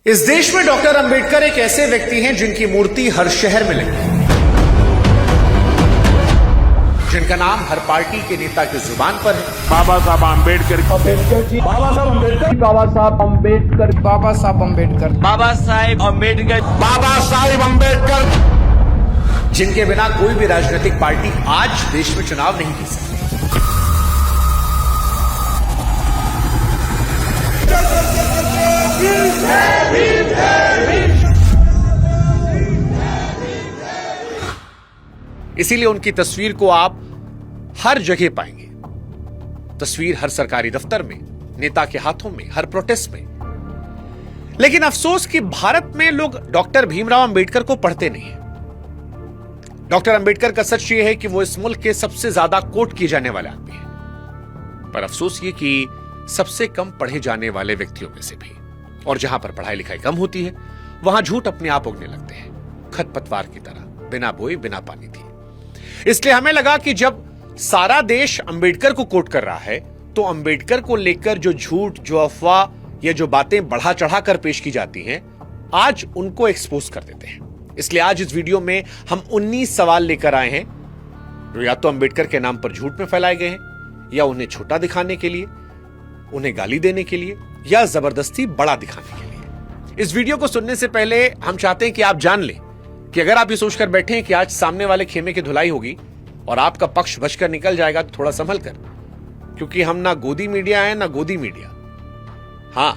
इस देश में डॉक्टर अंबेडकर एक ऐसे व्यक्ति हैं जिनकी मूर्ति हर शहर में लगी है, जिनका नाम हर पार्टी के नेता की जुबान पर है। बाबा साहब अम्बेडकर जी, बाबा साहब अम्बेडकर, बाबा साहब अम्बेडकर, बाबा साहब अम्बेडकर, बाबा साहेब अम्बेडकर, बाबा साहेब अम्बेडकर, जिनके बिना कोई भी राजनीतिक पार्टी आज देश में चुनाव नहीं जीत सकती। इसीलिए उनकी तस्वीर को आप हर जगह पाएंगे। तस्वीर हर सरकारी दफ्तर में, नेता के हाथों में, हर प्रोटेस्ट में। लेकिन अफसोस कि भारत में लोग डॉक्टर भीमराव अंबेडकर को पढ़ते नहीं हैं। डॉक्टर अंबेडकर का सच यह है कि वो इस मुल्क के सबसे ज्यादा कोट किए जाने वाले आदमी हैं, पर अफसोस ये कि सबसे कम पढ़े जाने वाले व्यक्तियों में से भी। और जहां पर पढ़ाई लिखाई कम होती है वहां झूठ अपने आप उगने लगते हैं, खरपतवार की तरह, बिना बोए बिना पानी दिए। इसलिए हमें लगा कि जब सारा देश अंबेडकर को कोट कर रहा है तो अंबेडकर को लेकर जो झूठ, जो अफवाह या जो बातें बढ़ा चढ़ा कर पेश की जाती हैं, आज उनको एक्सपोज कर देते हैं। इसलिए आज इस वीडियो में हम 19 सवाल लेकर आए हैं जो या तो अंबेडकर के नाम पर झूठ में फैलाए गए हैं, या उन्हें छोटा दिखाने के लिए, उन्हें गाली देने के लिए, या जबरदस्ती बड़ा दिखाने के लिए। इस वीडियो को सुनने से पहले हम चाहते हैं कि आप जान लें कि अगर आप ये सोचकर बैठे हैं कि आज सामने वाले खेमे की धुलाई होगी और आपका पक्ष बचकर निकल जाएगा, तो थोड़ा संभल कर, क्योंकि हम ना गोदी मीडिया है ना गोदी मीडिया। हां,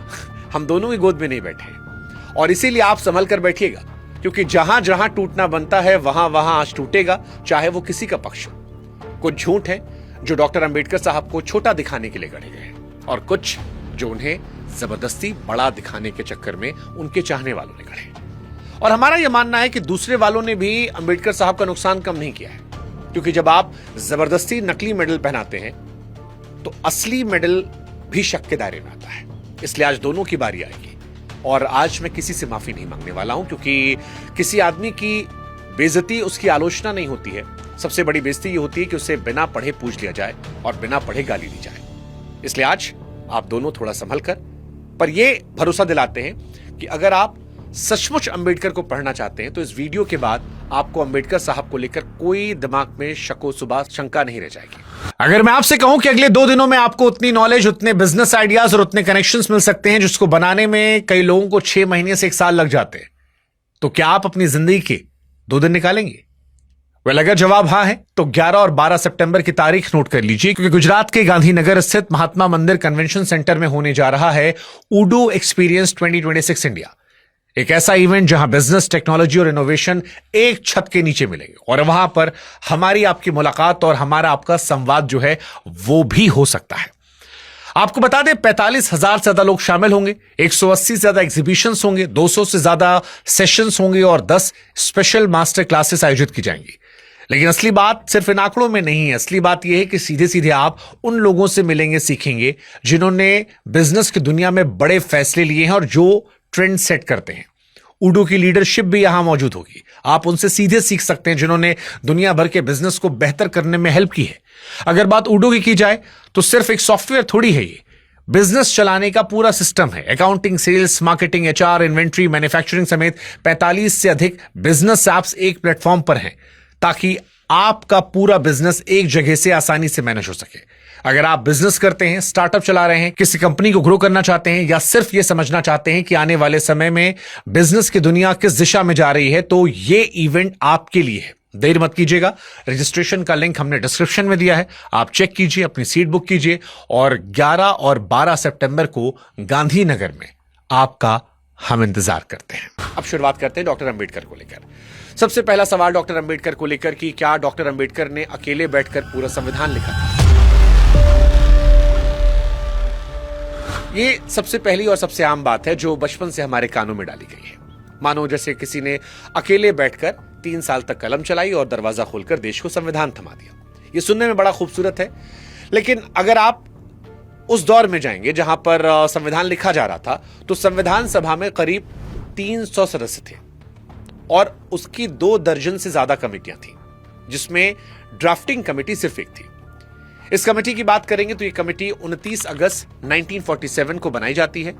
हम दोनों ही गोद में नहीं बैठे हैं, और इसीलिए आप संभल कर बैठिएगा, क्योंकि जहां जहां टूटना बनता है वहां वहां आज टूटेगा, चाहे वो किसी का पक्ष हो। कुछ झूठ है जो डॉक्टर अंबेडकर साहब को छोटा दिखाने के लिए गढ़े गए हैं, और कुछ जो उन्हें जबरदस्ती बड़ा दिखाने के चक्कर में उनके चाहने वालों ने गढ़े। और हमारा यह मानना है कि दूसरे वालों ने भी अंबेडकर साहब का नुकसान कम नहीं किया है, क्योंकि जब आप जबरदस्ती नकली मेडल पहनाते हैं तो असली मेडल भी शक के दायरे में आता है। इसलिए आज दोनों की बारी आएगी, और आज मैं किसी से माफी नहीं मांगने वाला हूं, क्योंकि किसी आदमी की बेइज्जती उसकी आलोचना नहीं होती है। सबसे बड़ी बेइज्जती यह होती है कि उसे बिना पढ़े पूछ लिया जाए और बिना पढ़े गाली दी जाए। इसलिए आज आप दोनों थोड़ा संभल कर, पर यह भरोसा दिलाते हैं कि अगर आप सचमुच अंबेडकर को पढ़ना चाहते हैं तो इस वीडियो के बाद आपको अंबेडकर साहब को लेकर कोई दिमाग में शको सुबह शंका नहीं रह जाएगी। अगर मैं आपसे कहूं कि अगले 2 दिनों में आपको उतनी नॉलेज, उतने बिजनेस आइडियाज और उतने कनेक्शंस मिल सकते हैं जिसको बनाने में कई लोगों को 6 महीने से 1 साल लग जाते हैं, तो क्या आप अपनी जिंदगी के 2 दिन निकालेंगे? अगर जवाब हां है तो 11 और 12 सितंबर की तारीख नोट कर लीजिए, क्योंकि गुजरात के गांधीनगर स्थित महात्मा मंदिर कन्वेंशन सेंटर में होने जा रहा है ऊडू एक्सपीरियंस 2026 इंडिया। एक ऐसा इवेंट जहां बिजनेस, टेक्नोलॉजी और इनोवेशन एक छत के नीचे मिलेंगे, और वहां पर हमारी आपकी मुलाकात और हमारा आपका संवाद जो है वो भी हो सकता है। आपको बता दें 45,000 से ज्यादा लोग शामिल होंगे, 180 से ज्यादा एग्जीबिशंस होंगे, 200 से ज्यादा सेशंस होंगे और 10 स्पेशल मास्टर क्लासेस आयोजित की जाएंगी। लेकिन असली बात सिर्फ इन आंकड़ों में नहीं है। असली बात यह है कि सीधे सीधे आप उन लोगों से मिलेंगे, सीखेंगे जिन्होंने बिजनेस की दुनिया में बड़े फैसले लिए हैं और जो ट्रेंड सेट करते हैं। ऊडू की लीडरशिप भी यहां मौजूद होगी। आप उनसे सीधे सीख सकते हैं जिन्होंने दुनिया भर के बिजनेस को बेहतर करने में हेल्प की है। अगर बात ऊडू की जाए तो सिर्फ एक सॉफ्टवेयर थोड़ी है, ये बिजनेस चलाने का पूरा सिस्टम है। Accounting, sales, marketing, HR, inventory, manufacturing समेत 45 से अधिक बिजनेस एप्स एक प्लेटफॉर्म पर हैं, ताकि आपका पूरा बिजनेस एक जगह से आसानी से मैनेज हो सके। अगर आप बिजनेस करते हैं, स्टार्टअप चला रहे हैं, किसी कंपनी को ग्रो करना चाहते हैं, या सिर्फ यह समझना चाहते हैं कि आने वाले समय में बिजनेस की दुनिया किस दिशा में जा रही है, तो यह इवेंट आपके लिए है। देर मत कीजिएगा। रजिस्ट्रेशन का लिंक हमने डिस्क्रिप्शन में दिया है, आप चेक कीजिए, अपनी सीट बुक कीजिए, और 11 और 12 सितंबर को गांधीनगर में आपका हम इंतजार करते हैं। अब शुरुआत करते हैं डॉक्टर अंबेडकर को लेकर। सबसे पहला सवाल डॉक्टर अंबेडकर को लेकर कि क्या डॉक्टर अंबेडकर ने अकेले बैठकर पूरा संविधान लिखा था? ये सबसे पहली और सबसे आम बात है जो बचपन से हमारे कानों में डाली गई है। मानो जैसे किसी ने अकेले बैठकर 3 साल तक कलम चलाई और दरवाजा खोलकर देश को संविधान थमा दिया। ये सुनने में बड़ा खूबसूरत है, लेकिन अगर आप उस दौर में जाएंगे जहां पर संविधान लिखा जा रहा था, तो संविधान सभा में करीब 300 सदस्य थे और उसकी 2 दर्जन से ज्यादा कमेटियां थी, जिसमें ड्राफ्टिंग कमेटी सिर्फ एक थी। इस कमेटी की बात करेंगे तो ये कमेटी 29 अगस्त 1947 को बनाई जाती है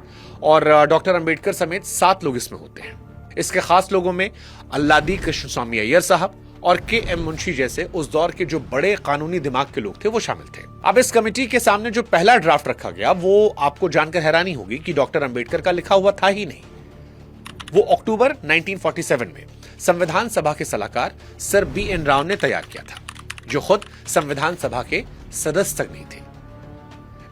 और डॉक्टर अंबेडकर समेत 7 लोग इसमें होते हैं। इसके खास लोगों में अल्लादी कृष्णस्वामी अय्यर साहब और के.एम. मुंशी जैसे उस दौर के जो बड़े कानूनी दिमाग के लोग थे वो शामिल थे। अब इस कमेटी के सामने जो पहला ड्राफ्ट रखा गया वो आपको जानकर हैरानी होगी कि डॉक्टर अंबेडकर का लिखा हुआ था ही नहीं। वो अक्टूबर 1947 में संविधान सभा के सलाहकार सर बी.एन. राव ने तैयार किया था, जो खुद संविधान सभा के सदस्य तक नहीं थे।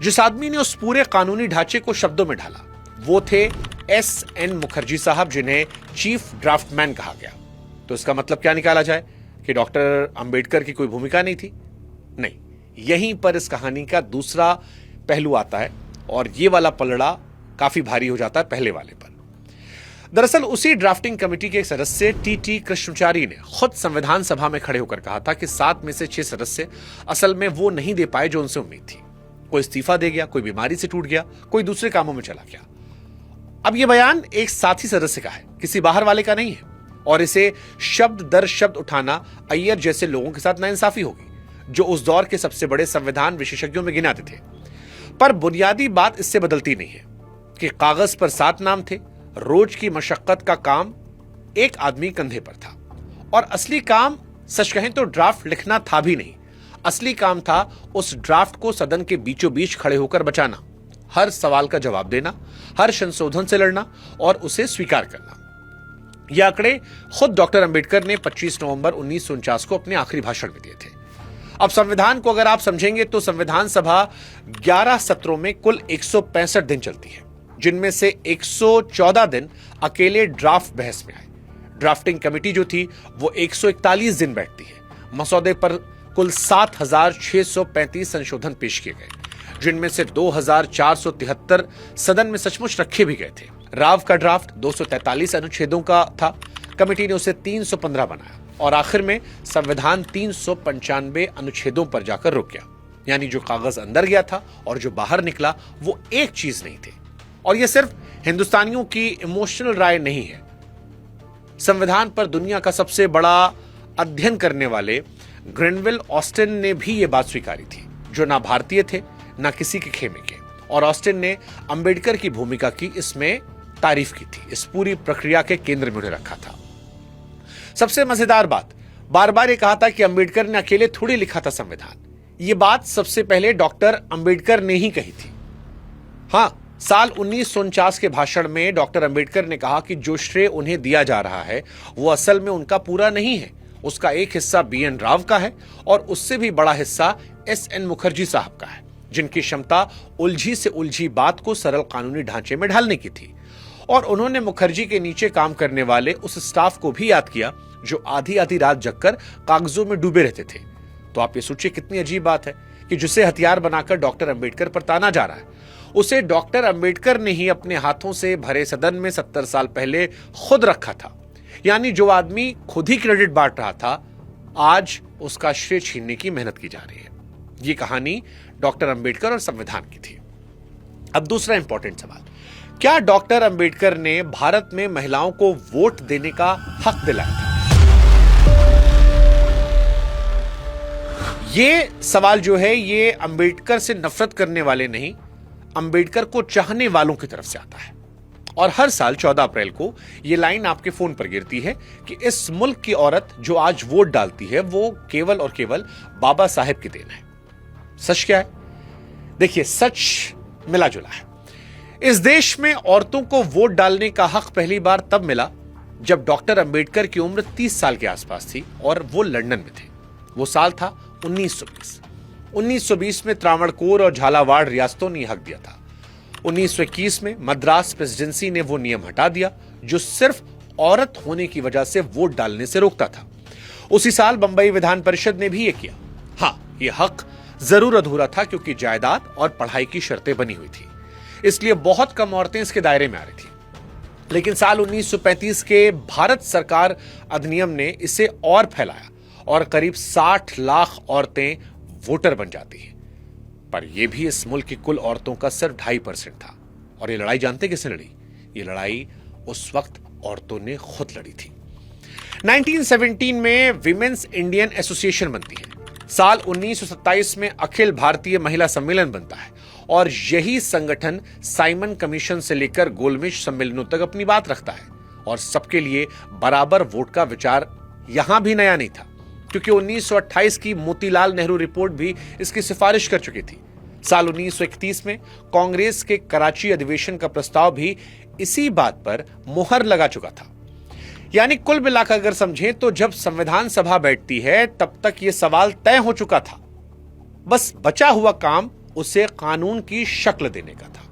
जिस आदमी ने उस पूरे कानूनी ढांचे को शब्दों में ढाला वो थे एस.एन. मुखर्जी साहब, जिन्हें चीफ ड्राफ्टमैन कहा गया। तो इसका मतलब क्या निकाला जाए कि डॉक्टर अंबेडकर की कोई भूमिका नहीं थी? नहीं, यहीं पर इस कहानी का दूसरा पहलू आता है और ये वाला पलड़ा काफी भारी हो जाता है पहले वाले पर। दरअसल उसी ड्राफ्टिंग कमेटी के एक सदस्य टी कृष्णचारी ने खुद संविधान सभा में खड़े होकर कहा था कि 7 में से 6 सदस्य असल में वो नहीं दे पाए जो उनसे उम्मीद थी। कोई इस्तीफा दे गया, कोई बीमारी से टूट गया, कोई दूसरे कामों में चला गया। अब यह बयान एक साथी सदस्य का है, किसी बाहर वाले का नहीं है, और इसे शब्द दर शब्द उठाना अय्यर जैसे लोगों के साथ नाइंसाफी होगी, जो उस दौर के सबसे बड़े संविधान विशेषज्ञों में गिनाते थे। पर बुनियादी बात इससे बदलती नहीं है कि कागज पर 7 नाम थे, रोज की मशक्कत का काम एक आदमी कंधे पर था, और असली काम सच कहें तो ड्राफ्ट लिखना था भी नहीं। असली काम था उस ड्राफ्ट को सदन के बीचों बीच खड़े होकर बचाना, हर सवाल का जवाब देना, हर संशोधन से लड़ना और उसे स्वीकार करना। यह आंकड़े खुद डॉक्टर अंबेडकर ने 25 नवंबर 1949 को अपने आखिरी भाषण में दिए थे। अब संविधान को अगर आप समझेंगे तो संविधान सभा 11 सत्रों में कुल 165 दिन चलती है, जिनमें से 114 दिन अकेले ड्राफ्ट बहस में आए। ड्राफ्टिंग कमेटी जो थी वो 141 दिन बैठती है। मसौदे पर कुल 7,635 संशोधन पेश किए गए, जिनमें से 2,473 सदन में सचमुच रखे भी गए थे। राव का ड्राफ्ट 243 अनुच्छेदों का था, कमेटी ने उसे 315 बनाया और आखिर में संविधान 395 अनुच्छेदों पर जाकर रुक गया। यानी जो कागज अंदर गया था और जो बाहर निकला वो एक चीज नहीं थे। और यह सिर्फ हिंदुस्तानियों की इमोशनल राय नहीं है। संविधान पर दुनिया का सबसे बड़ा अध्ययन करने वाले ग्रेनविल ऑस्टिन ने भी यह बात स्वीकारी थी, जो ना भारतीय थे ना किसी के खेमे के। और ऑस्टिन ने अंबेडकर की भूमिका की इसमें तारीफ की थी, इस पूरी प्रक्रिया के केंद्र में उन्हें रखा था। सबसे मजेदार बात, बार बार ये कहा था कि अंबेडकर ने अकेले थोड़ी लिखा था संविधान। ये बात सबसे पहले डॉक्टर अंबेडकर ने ही कही थी। हां, साल 1949 के भाषण में डॉक्टर अंबेडकर ने कहा कि जो श्रेय उन्हें दिया जा रहा है वो असल में उनका पूरा नहीं है, उसका एक हिस्सा बी.एन. राव का है और उससे भी बड़ा हिस्सा एस.एन. मुखर्जी साहब का है, जिनकी क्षमता उलझी से उलझी बात को सरल कानूनी ढांचे में ढालने की थी। और उन्होंने मुखर्जी के नीचे काम करने वाले उस स्टाफ को भी याद किया जो आधी आधी रात जगकर कागजों में डूबे रहते थे। तो आप ये सोचिए कितनी अजीब बात है कि जिसे हथियार बनाकर डॉक्टर अंबेडकर पर ताना जा रहा है, उसे डॉक्टर अंबेडकर ने ही अपने हाथों से भरे सदन में 70 साल पहले खुद रखा था। यानी जो आदमी खुद ही क्रेडिट बांट रहा था, आज उसका श्रेय छीनने की मेहनत की जा रही है। यह कहानी डॉक्टर अंबेडकर और संविधान की थी। अब दूसरा इंपॉर्टेंट सवाल, क्या डॉक्टर अंबेडकर ने भारत में महिलाओं को वोट देने का हक दिलाया था? ये सवाल जो है ये अंबेडकर से नफरत करने वाले नहीं, अंबेडकर को चाहने वालों की तरफ से आता है। और हर साल 14 अप्रैल को यह लाइन आपके फोन पर गिरती है कि इस मुल्क की औरत जो आज वोट डालती है वो केवल और केवल बाबा साहेब की देन है। सच क्या है? देखिए, सच मिला जुला है। इस देश में औरतों को वोट डालने का हक पहली बार तब मिला जब डॉक्टर अंबेडकर की उम्र 30 साल के आसपास थी और वो लंदन में थे। वो साल था 1920। 1920 में त्रावणकोर और झालावाड़ रियासतों ने हक दिया था। 1921 में मद्रास प्रेसिडेंसी ने वो नियम हटा दिया जो सिर्फ औरत होने की वजह से वोट डालने से रोकता था। उसी साल बंबई विधान परिषद ने भी ये किया। हां, ये हक जरूर अधूरा था क्योंकि जायदाद और पढ़ाई की शर्तें बनी हुई थी, इसलिए बहुत कम औरतें इसके दायरे में आ रही थी। लेकिन साल 1935 के भारत सरकार अधिनियम ने इसे और फैलाया और करीब 60 लाख औरतें वोटर बन जाती हैं। पर यह भी इस मुल्क की कुल औरतों का सिर्फ 2.5% था। और ये लड़ाई जानते किसने लड़ी? ये लड़ाई उस वक्त औरतों ने खुद लड़ी थी। 1917 में विमेन्स इंडियन एसोसिएशन बनती है। साल 1927 में अखिल भारतीय महिला सम्मेलन बनता है और यही संगठन साइमन कमीशन से लेकर गोलमेज सम्मेलनों तक अपनी बात रखता है। और सबके लिए बराबर वोट का विचार यहां भी नया नहीं था, क्योंकि 1928 की मोतीलाल नेहरू रिपोर्ट भी इसकी सिफारिश कर चुकी थी। साल 1931 में कांग्रेस के कराची अधिवेशन का प्रस्ताव भी इसी बात पर मुहर लगा चुका था। यानी कुल मिलाकर अगर समझें तो जब संविधान सभा बैठती है तब तक यह सवाल तय हो चुका था, बस बचा हुआ काम उसे कानून की शक्ल देने का था।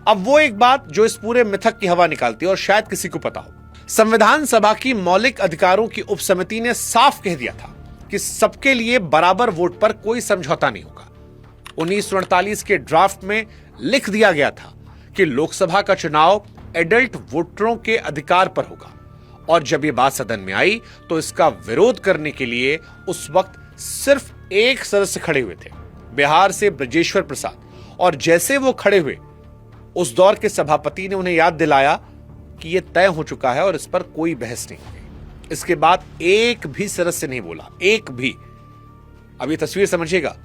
अब वो एक बात जो इस पूरे मिथक की हवा निकालती है और शायद किसी को पता हो, संविधान सभा की मौलिक अधिकारों की उपसमिति ने साफ कह दिया था कि सबके लिए बराबर वोट पर कोई समझौता नहीं होगा। 1948 के ड्राफ्ट में लिख दिया गया था कि लोकसभा का चुनाव एडल्ट वोटरों के अधिकार पर होगा, और जब यह बात सदन में आई तो इसका विरोध करने के लिए उस वक्त सिर्फ एक सदस्य खड़े हुए थे, बिहार से ब्रजेश्वर प्रसाद, और जैसे वो खड़े हुए उस दौर के सभापति ने उन्हें याद दिलाया कि यह तय हो चुका है और इस पर कोई बहस नहीं होगी। इसके बाद एक भी सदस्य नहीं बोला, एक भी। अब ये तस्वीर समझिएगा,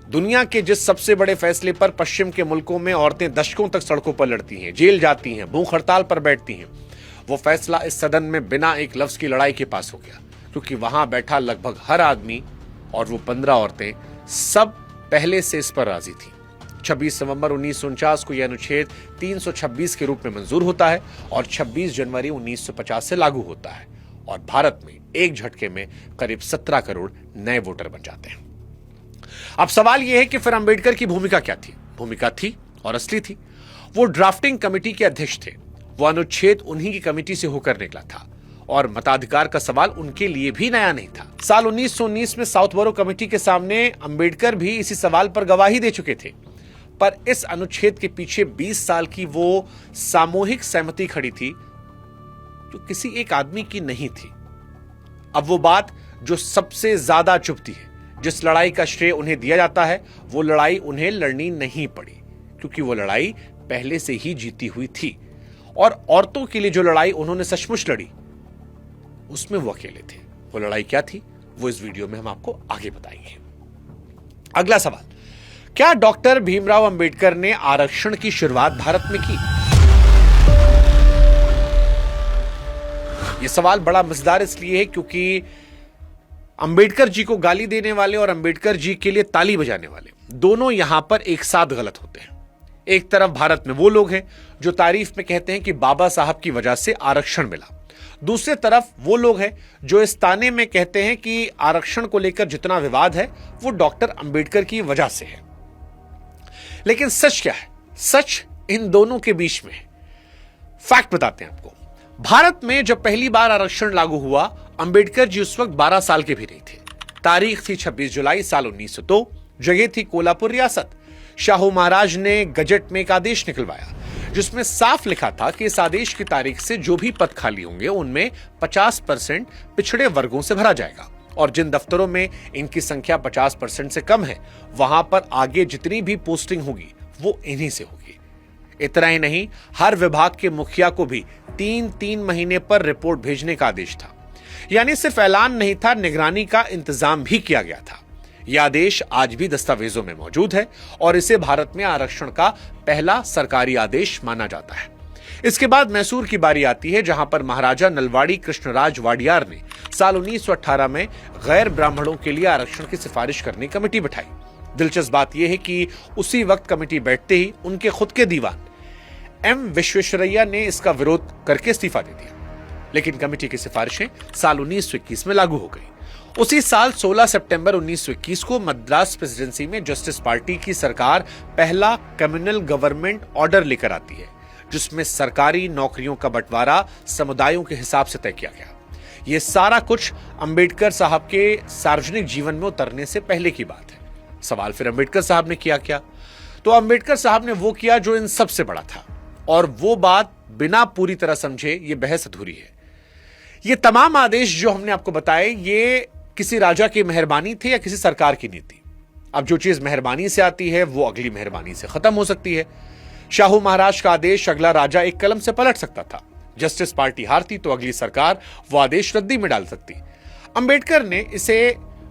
दुनिया के जिस सबसे बड़े फैसले पर पश्चिम के मुल्कों में औरतें दशकों तक सड़कों पर लड़ती हैं, जेल जाती हैं, भूख हड़ताल पर बैठती हैं, वो फैसला इस सदन में बिना एक लफ्ज की लड़ाई के पास हो गया, क्योंकि वहां बैठा लगभग हर आदमी और वो 15 औरतें सब पहले से इस पर राजी थी। 26 नवंबर 1949 को यह अनुच्छेद 326 के रूप में मंजूर होता है और 26 जनवरी 1950 से लागू होता है, और भारत में एक झटके में करीब 17 करोड़ नए वोटर बन जाते हैं। अब सवाल यह है कि फिर अंबेडकर की भूमिका क्या थी? भूमिका थी और असली थी। वो ड्राफ्टिंग कमेटी के अध्यक्ष थे। वो अनुच्छेद उन्हीं की कमेटी से होकर निकला था और मताधिकार का सवाल उनके लिए भी नया नहीं था। साल 1919 में साउथबरो कमेटी के सामने अंबेडकर भी इसी सवाल पर गवाही दे चुके थे, पर इस अनुच्छेद के पीछे 20 साल की वो सामूहिक सहमति खड़ी थी जो किसी एक आदमी की नहीं थी। अब वो बात जो सबसे ज्यादा चुभती है, जिस लड़ाई का श्रेय उन्हें दिया जाता है, वो लड़ाई उन्हें लड़नी नहीं पड़ी, क्योंकि वो लड़ाई पहले से ही जीती हुई थी। और औरतों के लिए जो लड़ाई उन्होंने सचमुच लड़ी, उसमें वो अकेले थे। वो लड़ाई क्या थी, वो इस वीडियो में हम आपको आगे बताएंगे। अगला सवाल, क्या डॉक्टर भीमराव अंबेडकर ने आरक्षण की शुरुआत भारत में की? यह सवाल बड़ा मजेदार इसलिए है क्योंकि अंबेडकर जी को गाली देने वाले और अंबेडकर जी के लिए ताली बजाने वाले दोनों यहां पर एक साथ गलत होते हैं। एक तरफ भारत में वो लोग हैं जो तारीफ में कहते हैं कि बाबा साहब की वजह से आरक्षण मिला, दूसरे तरफ वो लोग हैं जो इस ताने में कहते हैं कि आरक्षण को लेकर जितना विवाद है वो डॉक्टर अंबेडकर की वजह से है। लेकिन सच क्या है? सच इन दोनों के बीच में है। फैक्ट बताते हैं आपको। भारत में जब पहली बार आरक्षण लागू हुआ, अंबेडकर जी उस वक्त 12 साल के भी नहीं थे। तारीख थी 26 जुलाई साल 1902। जगह थी कोल्हापुर रियासत। शाहू महाराज ने गजट में एक आदेश निकलवाया जिसमें साफ लिखा था कि इस आदेश की तारीख से जो भी पद खाली होंगे उनमें 50% पिछड़े वर्गों से भरा जाएगा, और जिन दफ्तरों में इनकी संख्या 50% से कम है वहां पर आगे जितनी भी पोस्टिंग होगी वो इन्हीं से होगी। इतना ही नहीं, हर विभाग के मुखिया को भी 3-3 महीने पर रिपोर्ट भेजने का आदेश था। यानी सिर्फ ऐलान नहीं था, निगरानी का इंतजाम भी किया गया था। यह आदेश आज भी दस्तावेजों में मौजूद है और इसे भारत में आरक्षण का पहला सरकारी आदेश माना जाता है। इसके बाद मैसूर की बारी आती है, जहां पर महाराजा नलवाड़ी कृष्णराज वाडियार ने साल 1918 में गैर ब्राह्मणों के लिए आरक्षण की सिफारिश करने की कमेटी बिठाई। दिलचस्प बात यह है कि उसी वक्त कमेटी बैठते ही उनके खुद के दीवान एम विश्वेश्वरैया ने इसका विरोध करके इस्तीफा दे दिया, लेकिन कमेटी की सिफारिशें साल 1921 में लागू हो गई। उसी साल 16 सितंबर 1921 को मद्रास प्रेसिडेंसी में जस्टिस पार्टी की सरकार पहला कम्युनल गवर्नमेंट ऑर्डर लेकर आती है, जिसमें सरकारी नौकरियों का बंटवारा समुदायों के हिसाब से तय किया गया। यह सारा कुछ अंबेडकर साहब के सार्वजनिक जीवन में उतरने से पहले की बात है। सवाल फिर अंबेडकर साहब ने किया क्या? तो अंबेडकर साहब ने वो किया जो इन सबसे बड़ा था, और वो बात बिना पूरी तरह समझे ये बहस अधूरी है। ये तमाम आदेश जो हमने आपको बताए, ये किसी राजा की मेहरबानी थे या किसी सरकार की नीति? अब जो चीज मेहरबानी से आती है वो अगली मेहरबानी से खत्म हो सकती है। शाहू महाराज का आदेश अगला राजा एक कलम से पलट सकता था। जस्टिस पार्टी हारती तो अगली सरकार वो आदेश रद्दी में डाल सकती। अंबेडकर ने इसे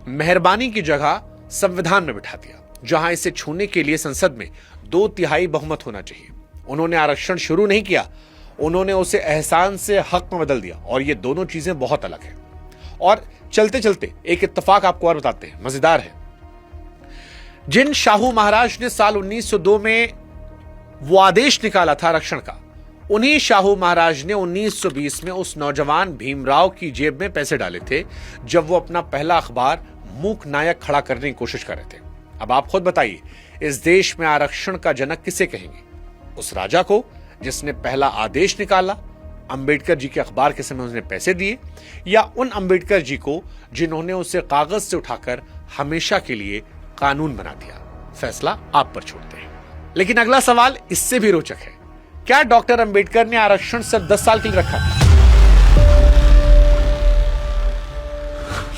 मेहरबानी की जगह संविधान में बिठा दिया, जहां इसे छूने के लिए संसद में 2/3 बहुमत होना चाहिए। उन्होंने आरक्षण शुरू नहीं किया, उन्होंने उसे एहसान से हक में बदल दिया, और ये दोनों चीजें बहुत अलग हैं। और चलते चलते एक इत्तेफाक आपको और बताते हैं, मजेदार है। जिन शाहू महाराज ने साल 1902 में वो आदेश निकाला था आरक्षण का, उन्हीं शाहू महाराज ने 1920 में उस नौजवान भीमराव की जेब में पैसे डाले थे, जब वो अपना पहला अखबार मूक नायक खड़ा करने की कोशिश कर रहे थे। अब आप खुद बताइए, इस देश में आरक्षण का जनक किसे कहेंगे? उस राजा को जिसने पहला आदेश निकाला, अंबेडकर जी के अखबार के समय उसने पैसे दिए, या उन अंबेडकर जी को जिन्होंने उसे कागज से उठाकर हमेशा के लिए कानून बना दिया? फैसला आप पर छोड़ते हैं। लेकिन अगला सवाल इससे भी रोचक है, क्या डॉक्टर अंबेडकर ने आरक्षण सिर्फ 10 साल के लिए रखा था?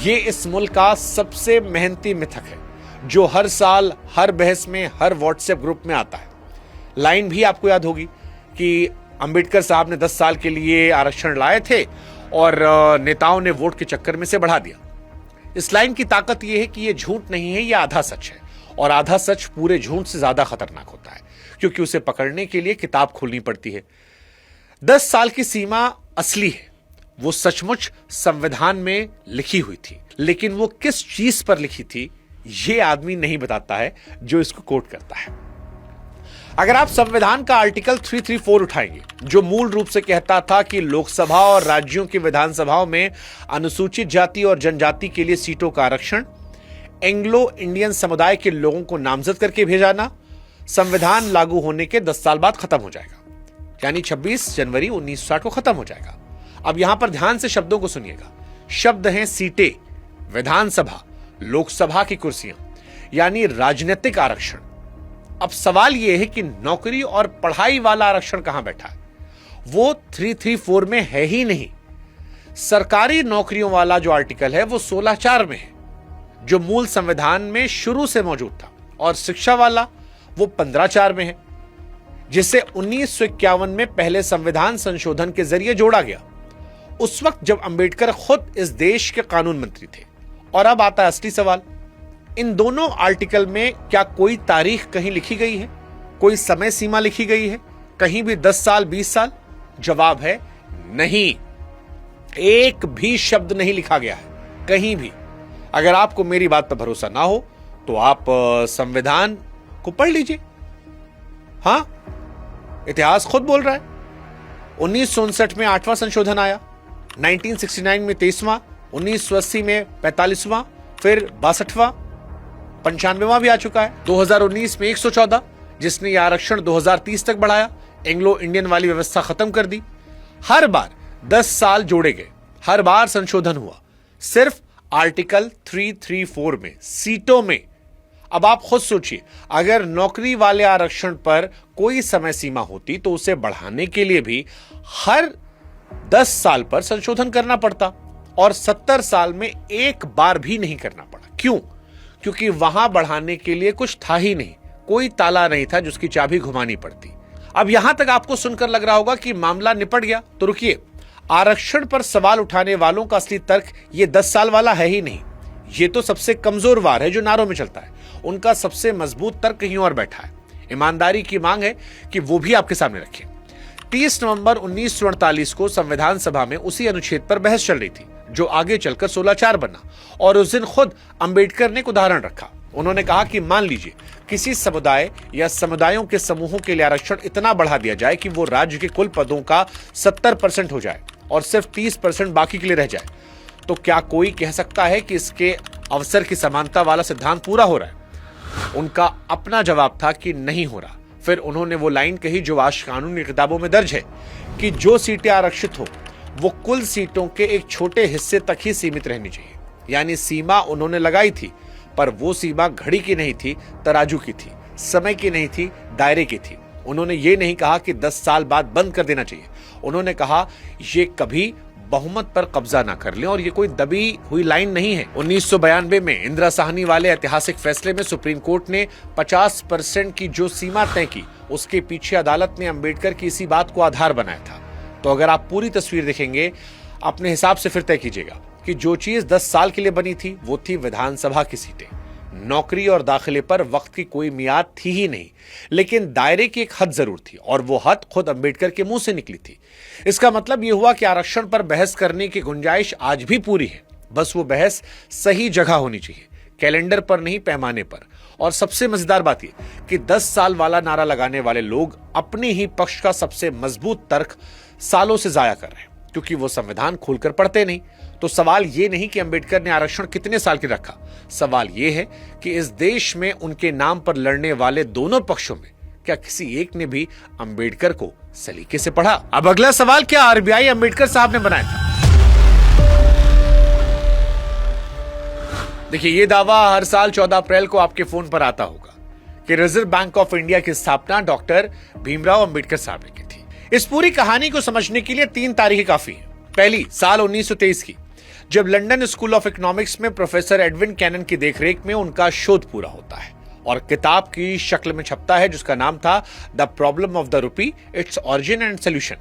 यह इस मुल्क का सबसे मेहनती मिथक है, जो हर साल हर बहस में, हर व्हाट्सएप ग्रुप में आता है। लाइन भी आपको याद होगी कि अंबेडकर साहब ने 10 साल के लिए आरक्षण लाए थे और नेताओं ने वोट के चक्कर में से बढ़ा दिया। इस लाइन की ताकत यह है कि यह झूठ नहीं है, यह आधा सच है, और आधा सच पूरे झूठ से ज्यादा खतरनाक होता है, क्योंकि उसे पकड़ने के लिए किताब खोलनी पड़ती है। 10 साल की सीमा असली है, वो सचमुच संविधान में लिखी हुई थी, लेकिन वो किस चीज पर लिखी थी यह आदमी नहीं बताता है जो इसको कोट करता है। अगर आप संविधान का आर्टिकल 334 उठाएंगे, जो मूल रूप से कहता था कि लोकसभा और राज्यों की विधानसभाओं में अनुसूचित जाति और जनजाति के लिए सीटों का आरक्षण एंग्लो इंडियन समुदाय के लोगों को नामजद करके भेजाना संविधान लागू होने के 10 साल बाद खत्म हो जाएगा, यानी 26 जनवरी 1960 को खत्म हो जाएगा। अब यहां पर ध्यान से शब्दों को सुनिएगा। शब्द हैं सीटें, विधानसभा, लोकसभा की कुर्सियां, यानी राजनीतिक आरक्षण। अब सवाल यह है कि नौकरी और पढ़ाई वाला आरक्षण कहां बैठा है? वो 334 में है ही नहीं। सरकारी नौकरियों वाला जो आर्टिकल है वो 16(4) में है, जो मूल संविधान में शुरू से मौजूद था, और शिक्षा वाला वो 15(4) में है, जिसे 1951 में पहले संविधान संशोधन के जरिए जोड़ा गया, उस वक्त जब अंबेडकर खुद इस देश के कानून मंत्री थे। और अब आता है असली सवाल, इन दोनों आर्टिकल में क्या कोई तारीख कहीं लिखी गई है? कोई समय सीमा लिखी गई है कहीं भी? 10 साल, 20 साल? जवाब है नहीं, एक भी शब्द नहीं लिखा गया है कहीं भी। अगर आपको मेरी बात पर भरोसा ना हो तो आप संविधान को पढ़ लीजिए। हां, इतिहास खुद बोल रहा है। 1959 में 8वां संशोधन आया, 1969 में 23वां, 1980 में 45वां, फिर 62वां, 95वां भी आ चुका है। 2019 में 114, जिसने यह आरक्षण 2030 तक बढ़ाया, एंग्लो इंडियन वाली व्यवस्था खत्म कर दी। हर बार 10 साल जोड़े गए, हर बार संशोधन हुआ, सिर्फ आर्टिकल 334 में, सीटों में। अब आप खुद सोचिए, अगर नौकरी वाले आरक्षण पर कोई समय सीमा होती तो उसे बढ़ाने के लिए भी हर 10 साल पर संशोधन करना पड़ता, और 70 साल में एक बार भी नहीं करना पड़ा। क्यों? क्योंकि वहां बढ़ाने के लिए कुछ था ही नहीं, कोई ताला नहीं था जिसकी चाबी घुमानी पड़ती। अब यहां तक आपको सुनकर लग रहा होगा कि मामला निपट गया, तो रुकिए। आरक्षण पर सवाल उठाने वालों का असली तर्क ये 10 साल वाला है ही नहीं, ये तो सबसे कमजोर वार है जो नारों में चलता है। उनका सबसे मजबूत तर्क कहीं और बैठा है। ईमानदारी की मांग है कि वो भी आपके सामने रखें। 30 नवंबर 1948 को संविधान सभा में उसी अनुच्छेद पर बहस चल रही थी, जो आगे चलकर 16(4) बना, और उस दिन खुद अंबेडकर ने एक उदाहरण रखा। उन्होंने कहा कि मान लीजिए किसी समुदाय या समुदायों के समूहों के लिए आरक्षण इतना बढ़ा दिया जाए कि वो राज्य के कुल पदों का 70% हो जाए और सिर्फ 30% बाकी के लिए रह जाए, तो क्या कोई कह सकता है कि इसके अवसर की समानता वाला सिद्धांत पूरा हो रहा है? उनका अपना जवाब था कि नहीं हो रहा। फिर उन्होंने वो लाइन कही जो आज कानून की किताबों में दर्ज है कि जो सीटें आरक्षित हो वो कुल सीटों के एक छोटे हिस्से तक ही सीमित रहनी चाहिए। यानी सीमा उन्होंने लगाई थी, पर वो सीमा घड़ी की नहीं थी, तराजू की थी, समय की नहीं थी, दायरे की थी। उन्होंने ये नहीं कहा कि 10 साल बाद बंद कर देना चाहिए। उन्होंने कहा ये कभी बहुमत पर कब्जा ना कर लें, और ये कोई दबी हुई लाइन नहीं है। 1992 में इंदिरा साहनी वाले ऐतिहासिक फैसले में सुप्रीम कोर्ट ने 50% की जो सीमा तय की, उसके पीछे अदालत ने अंबेडकर की इसी बात को आधार बनाया था। तो अगर आप पूरी तस्वीर देखेंगे, अपने हिसाब से फिर तय कीजिएगा। कि जो चीज 10 साल के लिए बनी थी वो थी विधानसभा की सीटें। नौकरी और दाखिले पर वक्त की कोई मियाद थी ही नहीं, लेकिन दायरे की एक हद जरूर थी और वो हद खुद अंबेडकर के मुंह से निकली थी। इसका मतलब यह हुआ कि आरक्षण पर बहस करने की गुंजाइश आज भी पूरी है, बस वो बहस सही जगह होनी चाहिए, कैलेंडर पर नहीं पैमाने पर। और सबसे मजेदार बात यह कि 10 साल वाला नारा लगाने वाले लोग अपने ही पक्ष का सबसे मजबूत तर्क सालों से जाया कर रहे हैं, क्योंकि वो संविधान खोलकर पढ़ते नहीं। तो सवाल यह नहीं कि अंबेडकर ने आरक्षण कितने साल के रखा, सवाल यह है कि इस देश में उनके नाम पर लड़ने वाले दोनों पक्षों में क्या किसी एक ने भी अंबेडकर को सलीके से पढ़ा। अब अगला सवाल, क्या आरबीआई अंबेडकर साहब ने बनाया था? देखिए, यह दावा हर साल 14 अप्रैल को आपके फोन पर आता होगा कि रिजर्व बैंक ऑफ इंडिया की स्थापना डॉक्टर भीमराव अंबेडकर साहब ने की थी। इस पूरी कहानी को समझने के लिए 3 तारीखें काफी हैं। पहली, साल 1923 की, जब लंदन स्कूल ऑफ इकोनॉमिक्स में प्रोफेसर एडविन कैनन की देखरेख में उनका शोध पूरा होता है और किताब की शक्ल में छपता है, जिसका नाम था the problem of the rupee, its origin and solution.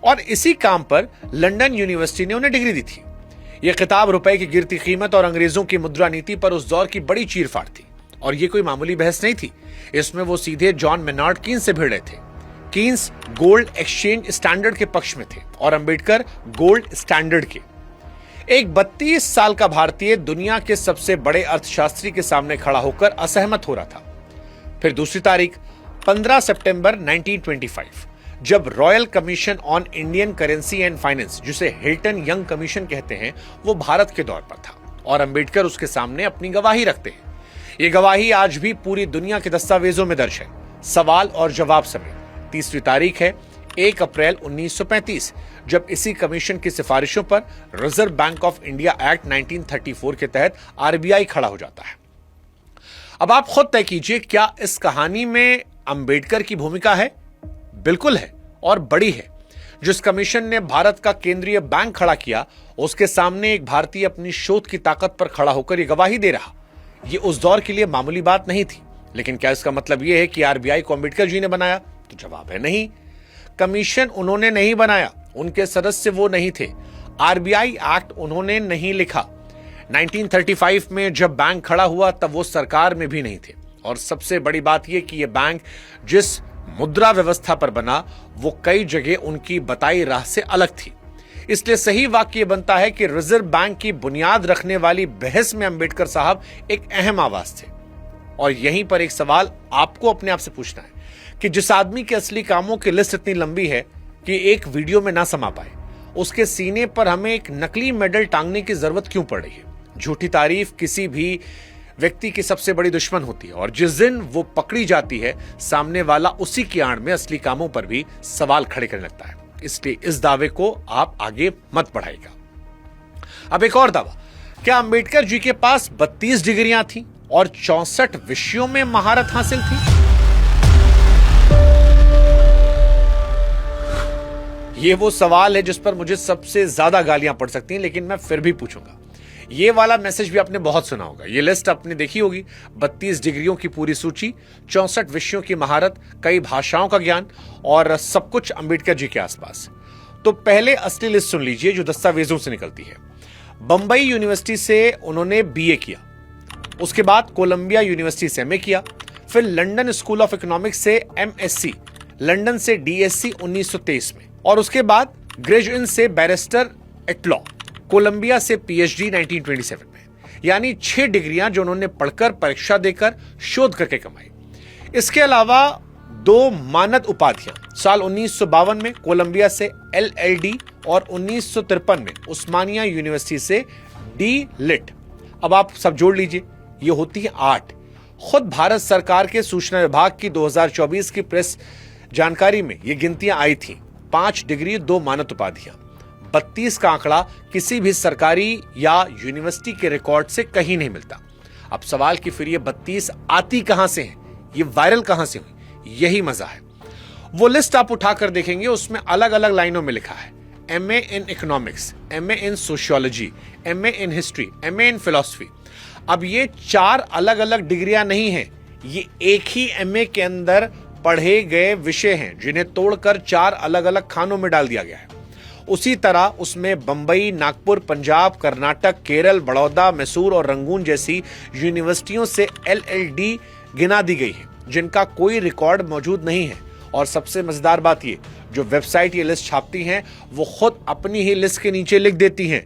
और इसी काम पर लंदन यूनिवर्सिटी ने उन्हें डिग्री दी थी। यह किताब रुपए की गिरती कीमत और अंग्रेजों की मुद्रा नीति पर उस दौर की बड़ी चीरफाड़ थी। और यह कोई मामूली बहस नहीं थी, इसमें वो सीधे जॉन मेनार्ड कीन्स से भिड़ रहे थे। कीन्स गोल्ड एक्सचेंज स्टैंडर्ड के पक्ष में थे और अंबेडकर गोल्ड स्टैंडर्ड के। एक 32 साल का भारतीय दुनिया के सबसे बड़े अर्थशास्त्री के सामने खड़ा होकर असहमत हो रहा था। फिर दूसरी तारीख, 15 सितंबर 1925, जब royal commission on Indian currency and finance, जिसे हिल्टन यंग कमीशन कहते हैं, वो भारत के दौर पर था और अंबेडकर उसके सामने अपनी गवाही रखते हैं। ये गवाही आज भी पूरी दुनिया के दस्तावेजों में दर्ज है, सवाल और जवाब समेत। तीसरी तारीख है 1 अप्रैल 1935, जब इसी कमीशन की सिफारिशों पर reserve bank of India act 1934 के तहत आरबीआई खड़ा हो जाता है। अब आप खुद तय कीजिए, क्या इस कहानी में अंबेडकर की भूमिका है? बिल्कुल है, और बड़ी है। जिस कमीशन ने भारत का केंद्रीय बैंक खड़ा किया, उसके सामने एक भारतीय अपनी शोध की ताकत पर खड़ा होकर यह गवाही दे रहा। यह उस दौर के लिए मामूली बात नहीं थी। लेकिन क्या इसका मतलब यह है कि आरबीआई को अंबेडकर जी ने बनाया? तो जवाब है नहीं। कमीशन उन्होंने नहीं बनाया, उनके सदस्य वो नहीं थे। आरबीआई एक्ट उन्होंने नहीं लिखा। 1935 में जब बैंक खड़ा हुआ तब वो सरकार में भी नहीं थे। और सबसे बड़ी बात यह कि यह बैंक जिस मुद्रा व्यवस्था पर बना, वो कई जगह उनकी बताई राह से अलग थी। इसलिए सही वाक्य बनता है कि रिजर्व बैंक की बुनियाद रखने वाली बहस में अंबेडकर साहब एक अहम आवाज थे। और यहीं पर एक सवाल आपको अपने आप से पूछना है कि जिस आदमी के असली कामों की लिस्ट इतनी लंबी है कि एक वीडियो में ना समा पाए, उसके सीने पर हमें एक नकली मेडल टांगने की जरूरत क्यों पड़ रही है? झूठी तारीफ किसी भी व्यक्ति की सबसे बड़ी दुश्मन होती है, और जिस दिन वो पकड़ी जाती है, सामने वाला उसी की आड़ में असली कामों पर भी सवाल खड़े करने लगता है। इसलिए इस दावे को आप आगे मत बढ़ाइएगा। अब एक और दावा, क्या अंबेडकर जी के पास 32 डिग्रियां थी और 64 विषयों में महारत हासिल थी? यह वो सवाल है जिस पर मुझे सबसे ज्यादा गालियां पड़ सकती हैं, लेकिन मैं फिर भी पूछूंगा। ये वाला मैसेज भी आपने बहुत सुना होगा, ये लिस्ट आपने देखी होगी, 32 डिग्रियों की पूरी सूची, 64 विषयों की महारत, कई भाषाओं का ज्ञान, और सब कुछ अंबेडकर जी के आसपास। तो पहले असली लिस्ट सुन लीजिए जो दस्तावेजों से निकलती है। बंबई यूनिवर्सिटी से उन्होंने बीए किया, उसके बाद कोलंबिया यूनिवर्सिटी से एमए किया, फिर लंदन स्कूल ऑफ इकोनॉमिक्स से एमएससी, लंदन से डीएससी 1923 में, और उसके बाद ग्रेजुएट से बैरिस्टर एट लॉ, कोलंबिया से पीएचडी 1927 में। यानी 6 डिग्रियां जो उन्होंने पढ़कर, परीक्षा देकर, शोध करके कमाई। इसके अलावा 2 मानद उपाधियां, साल 1952 में कोलंबिया से एलएलडी और 1953 में उस्मानिया यूनिवर्सिटी से डी लिट। अब आप सब जोड़ लीजिए, ये होती है 8। खुद भारत सरकार के सूचना विभाग की 2024 की प्रेस जानकारी में ये गिनतियां आई थी। 5 डिग्री, 2 मानद उपाधियां। 32 का आंकड़ा किसी भी सरकारी या यूनिवर्सिटी के रिकॉर्ड से कहीं नहीं मिलता। अब सवाल कि फिर ये 32 आती कहां से है, ये वायरल कहां से हुई? यही मजा है। वो लिस्ट आप उठाकर देखेंगे, उसमें अलग अलग लाइनों में लिखा है MA in economics, MA in sociology, MA in history, MA in philosophy. अब ये 4 अलग अलग डिग्रियां नहीं हैं, ये एक ही एमए के अंदर पढ़े गए विषय हैं जिन्हें तोड़कर 4 अलग अलग खानों में डाल दिया गया है। उसी तरह उसमें बंबई, नागपुर, पंजाब, कर्नाटक, केरल, बड़ौदा, मैसूर और रंगून जैसी यूनिवर्सिटियों से LLD गिना दी गई है, जिनका कोई रिकॉर्ड मौजूद नहीं है। और सबसे मजेदार बात ये, जो वेबसाइट ये लिस्ट छापती हैं वो खुद अपनी ही लिस्ट के नीचे लिख देती हैं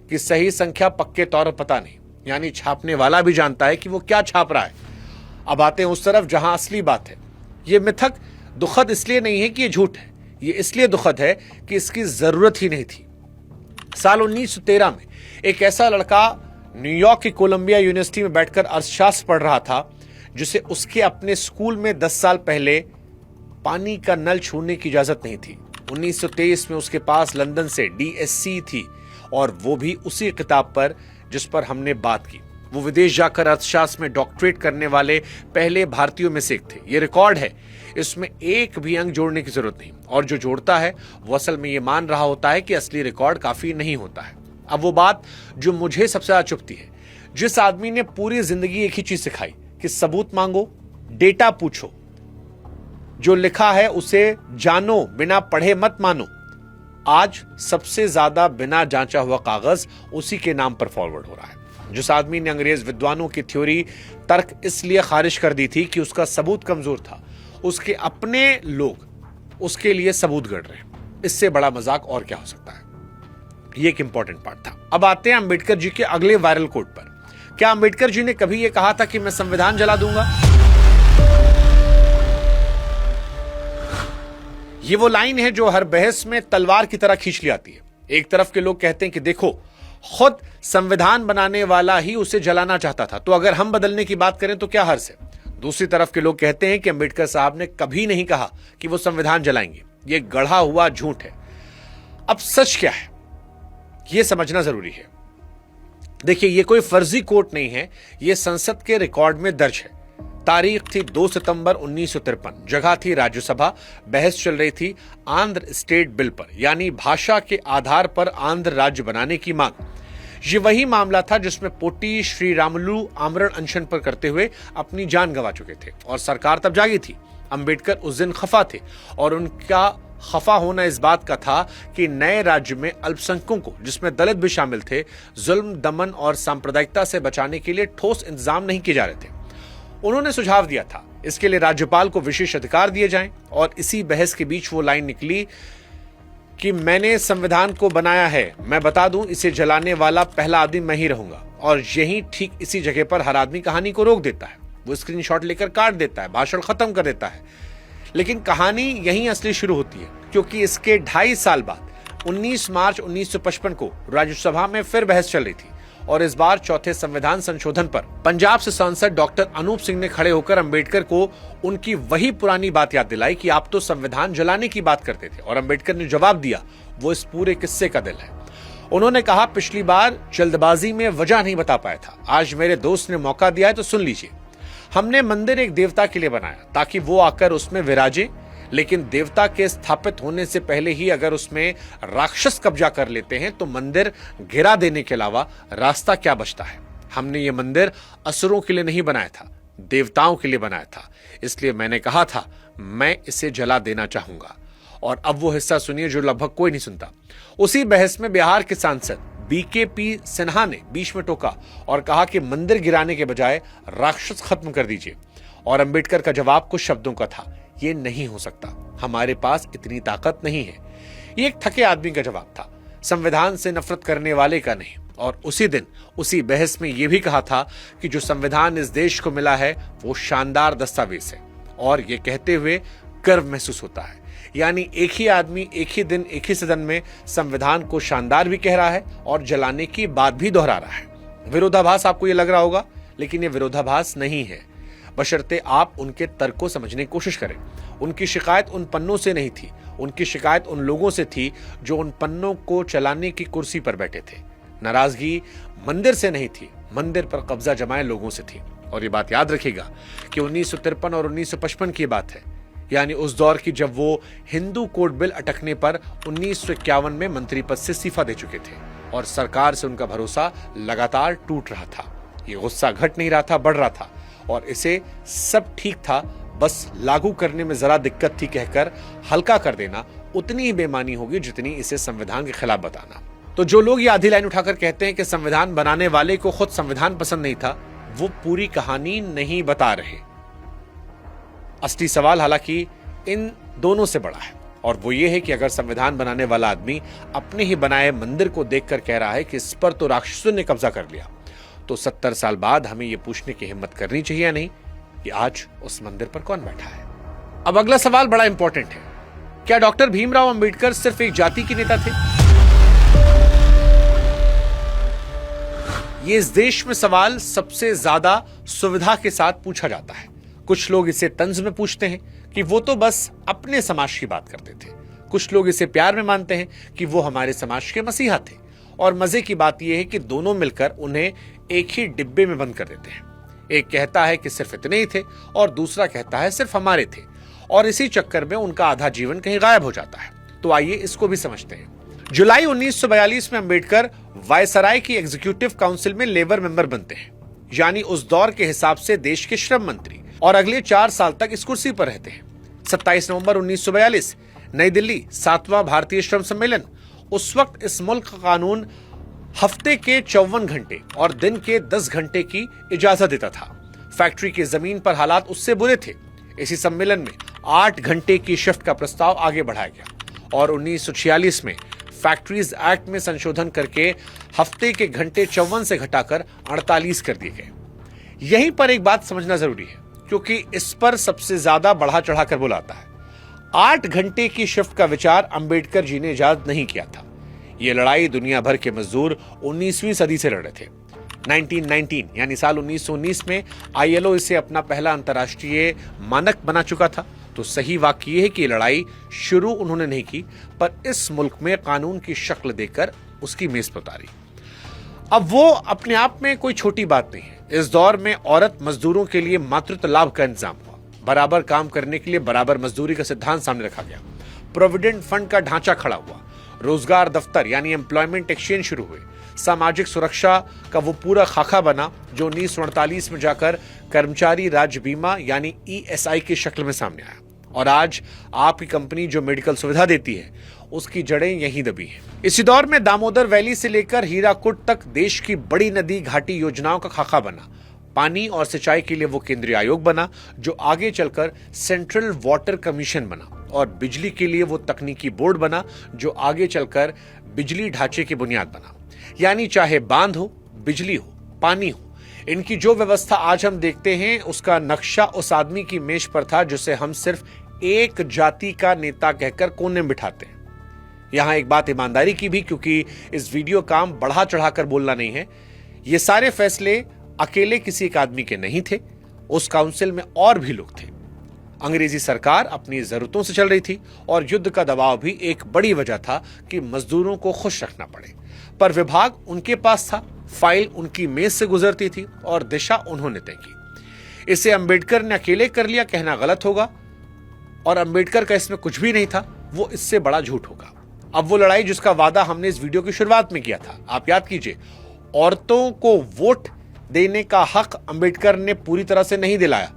कि सही संख्या पक्के तौर पर पता नहीं, यानी छापने वाला भी जानता है कि वो क्या छाप रहा है। अब आते हैं उस तरफ जहां असली बात है। ये मिथक दुखद इसलिए नहीं है कि ये झूठ है, ये इसलिए दुखद है कि इसकी जरूरत ही नहीं थी। साल 1913 में एक ऐसा लड़का न्यूयॉर्क की कोलंबिया यूनिवर्सिटी में बैठकर अर्थशास्त्र पढ़ रहा था, जिसे उसके अपने स्कूल में 10 साल पहले पानी का नल छूने की इजाजत नहीं थी। 1923 में उसके पास लंदन से DSc थी, और वो भी उसी किताब पर जिस पर हमने बात की। वो विदेश जाकर अर्थशास्त्र में डॉक्टरेट करने वाले पहले भारतीयों में से एक थे। ये रिकॉर्ड है, इसमें एक भी अंक जोड़ने की जरूरत नहीं, और जो जोड़ता है वो असल में ये मान रहा होता है कि असली रिकॉर्ड काफी नहीं होता है। अब वो बात जो मुझे सबसे ज्यादा चुभती है, जिस आदमी ने पूरी जिंदगी एक ही चीज सिखाई कि सबूत मांगो, डेटा पूछो, जो लिखा है उसे जानो, बिना पढ़े मत मानो, आज सबसे ज्यादा बिना जांचा हुआ कागज उसी के नाम पर फॉरवर्ड हो रहा है। जिस आदमी ने अंग्रेज विद्वानों की थ्योरी तर्क इसलिए खारिज कर दी थी कि उसका सबूत कमजोर था, उसके अपने लोग उसके लिए सबूत गढ़ रहे हैं। इससे बड़ा मजाक और क्या हो सकता है। ये एक इंपॉर्टेंट पार्ट था। अब आते हैं अंबेडकर जी के अगले वायरल कोट पर। क्या अंबेडकर जी ने कभी यह कहा था कि मैं संविधान जला दूंगा? ये वो लाइन है जो हर बहस में तलवार की तरह खींच ली आती है। एक तरफ के लोग कहते हैं कि देखो, खुद संविधान बनाने वाला ही उसे जलाना चाहता था, तो अगर हम बदलने की बात करें तो क्या हर्ज है। दूसरी तरफ के लोग कहते हैं कि अंबेडकर साहब ने कभी नहीं कहा कि वो संविधान जलाएंगे, ये गढ़ा हुआ झूठ है। अब सच क्या है यह समझना जरूरी है। देखिए, ये कोई फर्जी कोट नहीं है, यह संसद के रिकॉर्ड में दर्ज है। तारीख थी 2 सितंबर 1953, जगह थी राज्यसभा, बहस चल रही थी आंध्र स्टेट बिल पर, यानी भाषा के आधार पर आंध्र राज्य बनाने की मांग। ये वही मामला था जिसमें पोटी श्री रामुलु आमरण अनशन पर करते हुए अपनी जान गंवा चुके थे, और सरकार तब जागी थी। अंबेडकर उस दिन खफा थे, और उनका खफा होना इस बात का था कि नए राज्य में अल्पसंख्यकों को, जिसमें दलित भी शामिल थे, जुल्म, दमन और सांप्रदायिकता से बचाने के लिए ठोस इंतजाम नहीं किए जा रहे थे। उन्होंने सुझाव दिया था इसके लिए राज्यपाल को विशेष अधिकार दिए जाएं, और इसी बहस के बीच वो लाइन निकली कि मैंने संविधान को बनाया है, मैं बता दूं इसे जलाने वाला पहला आदमी मैं ही रहूंगा। और यही ठीक इसी जगह पर हर आदमी कहानी को रोक देता है, वो स्क्रीनशॉट लेकर काट देता है, भाषण खत्म कर देता है। लेकिन कहानी यहीं असली शुरू होती है, क्योंकि इसके 2.5 साल बाद 19 मार्च 1955 को राज्यसभा में फिर बहस चल रही थी, और इस बार चौथे संविधान संशोधन पर पंजाब से सांसद डॉक्टर अनूप सिंह ने खड़े होकर अंबेडकर को उनकी वही पुरानी बात याद दिलाई कि आप तो संविधान जलाने की बात करते थे। और अंबेडकर ने जवाब दिया, वो इस पूरे किस्से का दिल है। उन्होंने कहा, पिछली बार जल्दबाजी में वजह नहीं बता पाया था, आज मेरे दोस्त ने मौका दिया है तो सुन लीजिए। हमने मंदिर एक देवता के लिए बनाया ताकि वो आकर उसमें विराजे, लेकिन देवता के स्थापित होने से पहले ही अगर उसमें राक्षस कब्जा कर लेते हैं तो मंदिर गिरा देने के अलावा रास्ता क्या बचता है। हमने ये मंदिर असुरों के लिए नहीं बनाया था, देवताओं के लिए बनाया था, इसलिए मैंने कहा था मैं इसे जला देना चाहूंगा। और अब वो हिस्सा सुनिए जो लगभग कोई नहीं सुनता। उसी बहस में बिहार के सांसद BKP सिन्हा ने बीच में टोका और कहा कि मंदिर गिराने के बजाय राक्षस खत्म कर दीजिए। और अंबेडकर का जवाब कुछ शब्दों का था, ये नहीं हो सकता, हमारे पास इतनी ताकत नहीं है। ये एक थके आदमी का जवाब था, संविधान से नफरत करने वाले का नहीं। और उसी दिन उसी बहस में यह भी कहा था कि जो संविधान इस देश को मिला है वो शानदार दस्तावेज है, और ये कहते हुए गर्व महसूस होता है। यानी एक ही आदमी एक ही दिन एक ही सदन में संविधान को शानदार भी कह रहा है और जलाने की बात भी दोहरा रहा है। विरोधाभास आपको ये लग रहा होगा, लेकिन ये विरोधाभास नहीं है, बशर्ते आप उनके तर्क को समझने की कोशिश करें। उनकी शिकायत उन पन्नों से नहीं थी, उनकी शिकायत उन लोगों से थी जो उन पन्नों को चलाने की कुर्सी पर बैठे थे। नाराजगी मंदिर से नहीं थी, मंदिर पर कब्जा जमाए लोगों से थी। और ये बात याद रखिएगा कि 1953 और 1955 की बात है, यानी उस दौर की जब वो हिंदू कोड बिल अटकने पर 1951 में मंत्री पद से इस्तीफा दे चुके थे, और सरकार से उनका भरोसा लगातार टूट रहा था। ये गुस्सा घट नहीं रहा था, बढ़ रहा था, और इसे सब ठीक था, बस लागू करने में जरा दिक्कत थी कहकर हल्का कर देना उतनी ही बेईमानी होगी जितनी इसे संविधान के खिलाफ बताना। तो जो लोग ये आधी लाइन उठाकर कहते हैं कि संविधान बनाने वाले को खुद संविधान पसंद नहीं था, वो पूरी कहानी नहीं बता रहे। असली सवाल हालांकि इन दोनों से बड़ा है, और वो ये है कि अगर संविधान बनाने वाला आदमी अपने ही बनाए मंदिर को देखकर कह रहा है कि इस पर तो राक्षसों ने कब्जा कर लिया, तो 70 साल बाद हमें यह पूछने की हिम्मत करनी चाहिए या नहीं कि आज उस मंदिर पर कौन बैठा है। अब अगला सवाल बड़ा इंपॉर्टेंट है, क्या डॉक्टर भीमराव अंबेडकर सिर्फ एक जाति के नेता थे? ये इस देश में सवाल सबसे ज्यादा सुविधा के साथ पूछा जाता है। कुछ लोग इसे तंज में पूछते हैं कि वो तो बस अपने समाज की बात करते थे, कुछ लोग इसे प्यार में मानते हैं कि वो हमारे समाज के मसीहा थे, और मजे की बात यह है कि दोनों मिलकर उन्हें एक ही डिब्बे में बंद कर देते हैं। एक कहता है कि सिर्फ इतने ही थे और दूसरा कहता है सिर्फ हमारे थे, और इसी चक्कर में उनका आधा जीवन कहीं गायब हो जाता है। तो आइए इसको भी समझते हैं। जुलाई 1942 में अंबेडकर वायसराय की एग्जीक्यूटिव काउंसिल में लेबर मेंबर बनते हैं, यानी उस दौर के हिसाब से देश के श्रम मंत्री, और अगले 4 साल तक इस कुर्सी पर रहते हैं। 27 नवंबर 1942 नई दिल्ली 7वां भारतीय श्रम सम्मेलन। उस वक्त इस मुल्क का कानून हफ्ते के 54 घंटे और दिन के 10 घंटे की इजाजत देता था। फैक्ट्री की जमीन पर हालात उससे बुरे थे। इसी सम्मेलन में 8 घंटे की शिफ्ट का प्रस्ताव आगे बढ़ाया गया, और 1946 में फैक्ट्रीज एक्ट में संशोधन करके हफ्ते के घंटे 54 से घटाकर 48 कर दिए गए। यहीं पर एक बात समझना जरूरी है, क्योंकि इस पर सबसे ज्यादा बढ़ा चढ़ाकर बुलाता है। 8 घंटे की शिफ्ट का विचार अंबेडकर जी ने इजाद नहीं किया था। यह लड़ाई दुनिया भर के मजदूर 19वीं सदी से लड़ रहे थे। 1919 यानी साल 1919 में ILO इसे अपना पहला अंतर्राष्ट्रीय मानक बना चुका था। तो सही वाक्य यह है कि लड़ाई शुरू उन्होंने नहीं की, पर इस मुल्क में कानून की शक्ल देकर उसकी मेज पर उतारी। अब वो अपने आप में कोई छोटी बात नहीं है। इस दौर में औरत मजदूरों के लिए मातृत्व लाभ का इंतजाम हुआ, बराबर काम करने के लिए बराबर मजदूरी का सिद्धांत सामने रखा गया, प्रोविडेंट फंड का ढांचा खड़ा हुआ, रोजगार दफ्तर यानी एम्प्लॉयमेंट एक्सचेंज शुरू हुए, सामाजिक सुरक्षा का वो पूरा खाका बना जो 1948 में जाकर कर्मचारी राज्य बीमा यानी ESI की शक्ल में सामने आया, और आज आपकी कंपनी जो मेडिकल सुविधा देती है उसकी जड़ें यहीं दबी हैं। इसी दौर में दामोदर वैली से लेकर हीराकुड तक देश की बड़ी नदी घाटी योजनाओं का खाका बना। पानी और सिंचाई के लिए वो केंद्रीय आयोग बना जो आगे चलकर सेंट्रल वाटर कमीशन बना, और बिजली के लिए वो तकनीकी बोर्ड बना जो आगे चलकर बिजली ढांचे की बुनियाद बना। यानी चाहे बांध हो, बिजली हो, पानी हो, इनकी जो व्यवस्था आज हम देखते हैं उसका नक्शा उस आदमी की मेज पर था जिसे हम सिर्फ एक जाति का नेता कहकर कोने में बिठाते हैं। यहां एक बात ईमानदारी की भी, क्योंकि इस वीडियो का काम बढ़ा चढ़ाकर बोलना नहीं है। ये सारे फैसले अकेले किसी एक आदमी के नहीं थे, उस काउंसिल में और भी लोग थे। अंग्रेजी सरकार अपनी जरूरतों से चल रही थी, और युद्ध का दबाव भी एक बड़ी वजह था कि मजदूरों को खुश रखना पड़े। पर विभाग उनके पास था, फाइल उनकी मेज से गुजरती थी, और दिशा उन्होंने तय की। इसे अंबेडकर ने अकेले कर लिया कहना गलत होगा, और अंबेडकर का इसमें कुछ भी नहीं था, वो इससे बड़ा झूठ होगा। अब वो लड़ाई जिसका वादा हमने इस वीडियो की शुरुआत में किया था, आप याद कीजिए, औरतों को वोट देने का हक अंबेडकर ने पूरी तरह से नहीं दिलाया,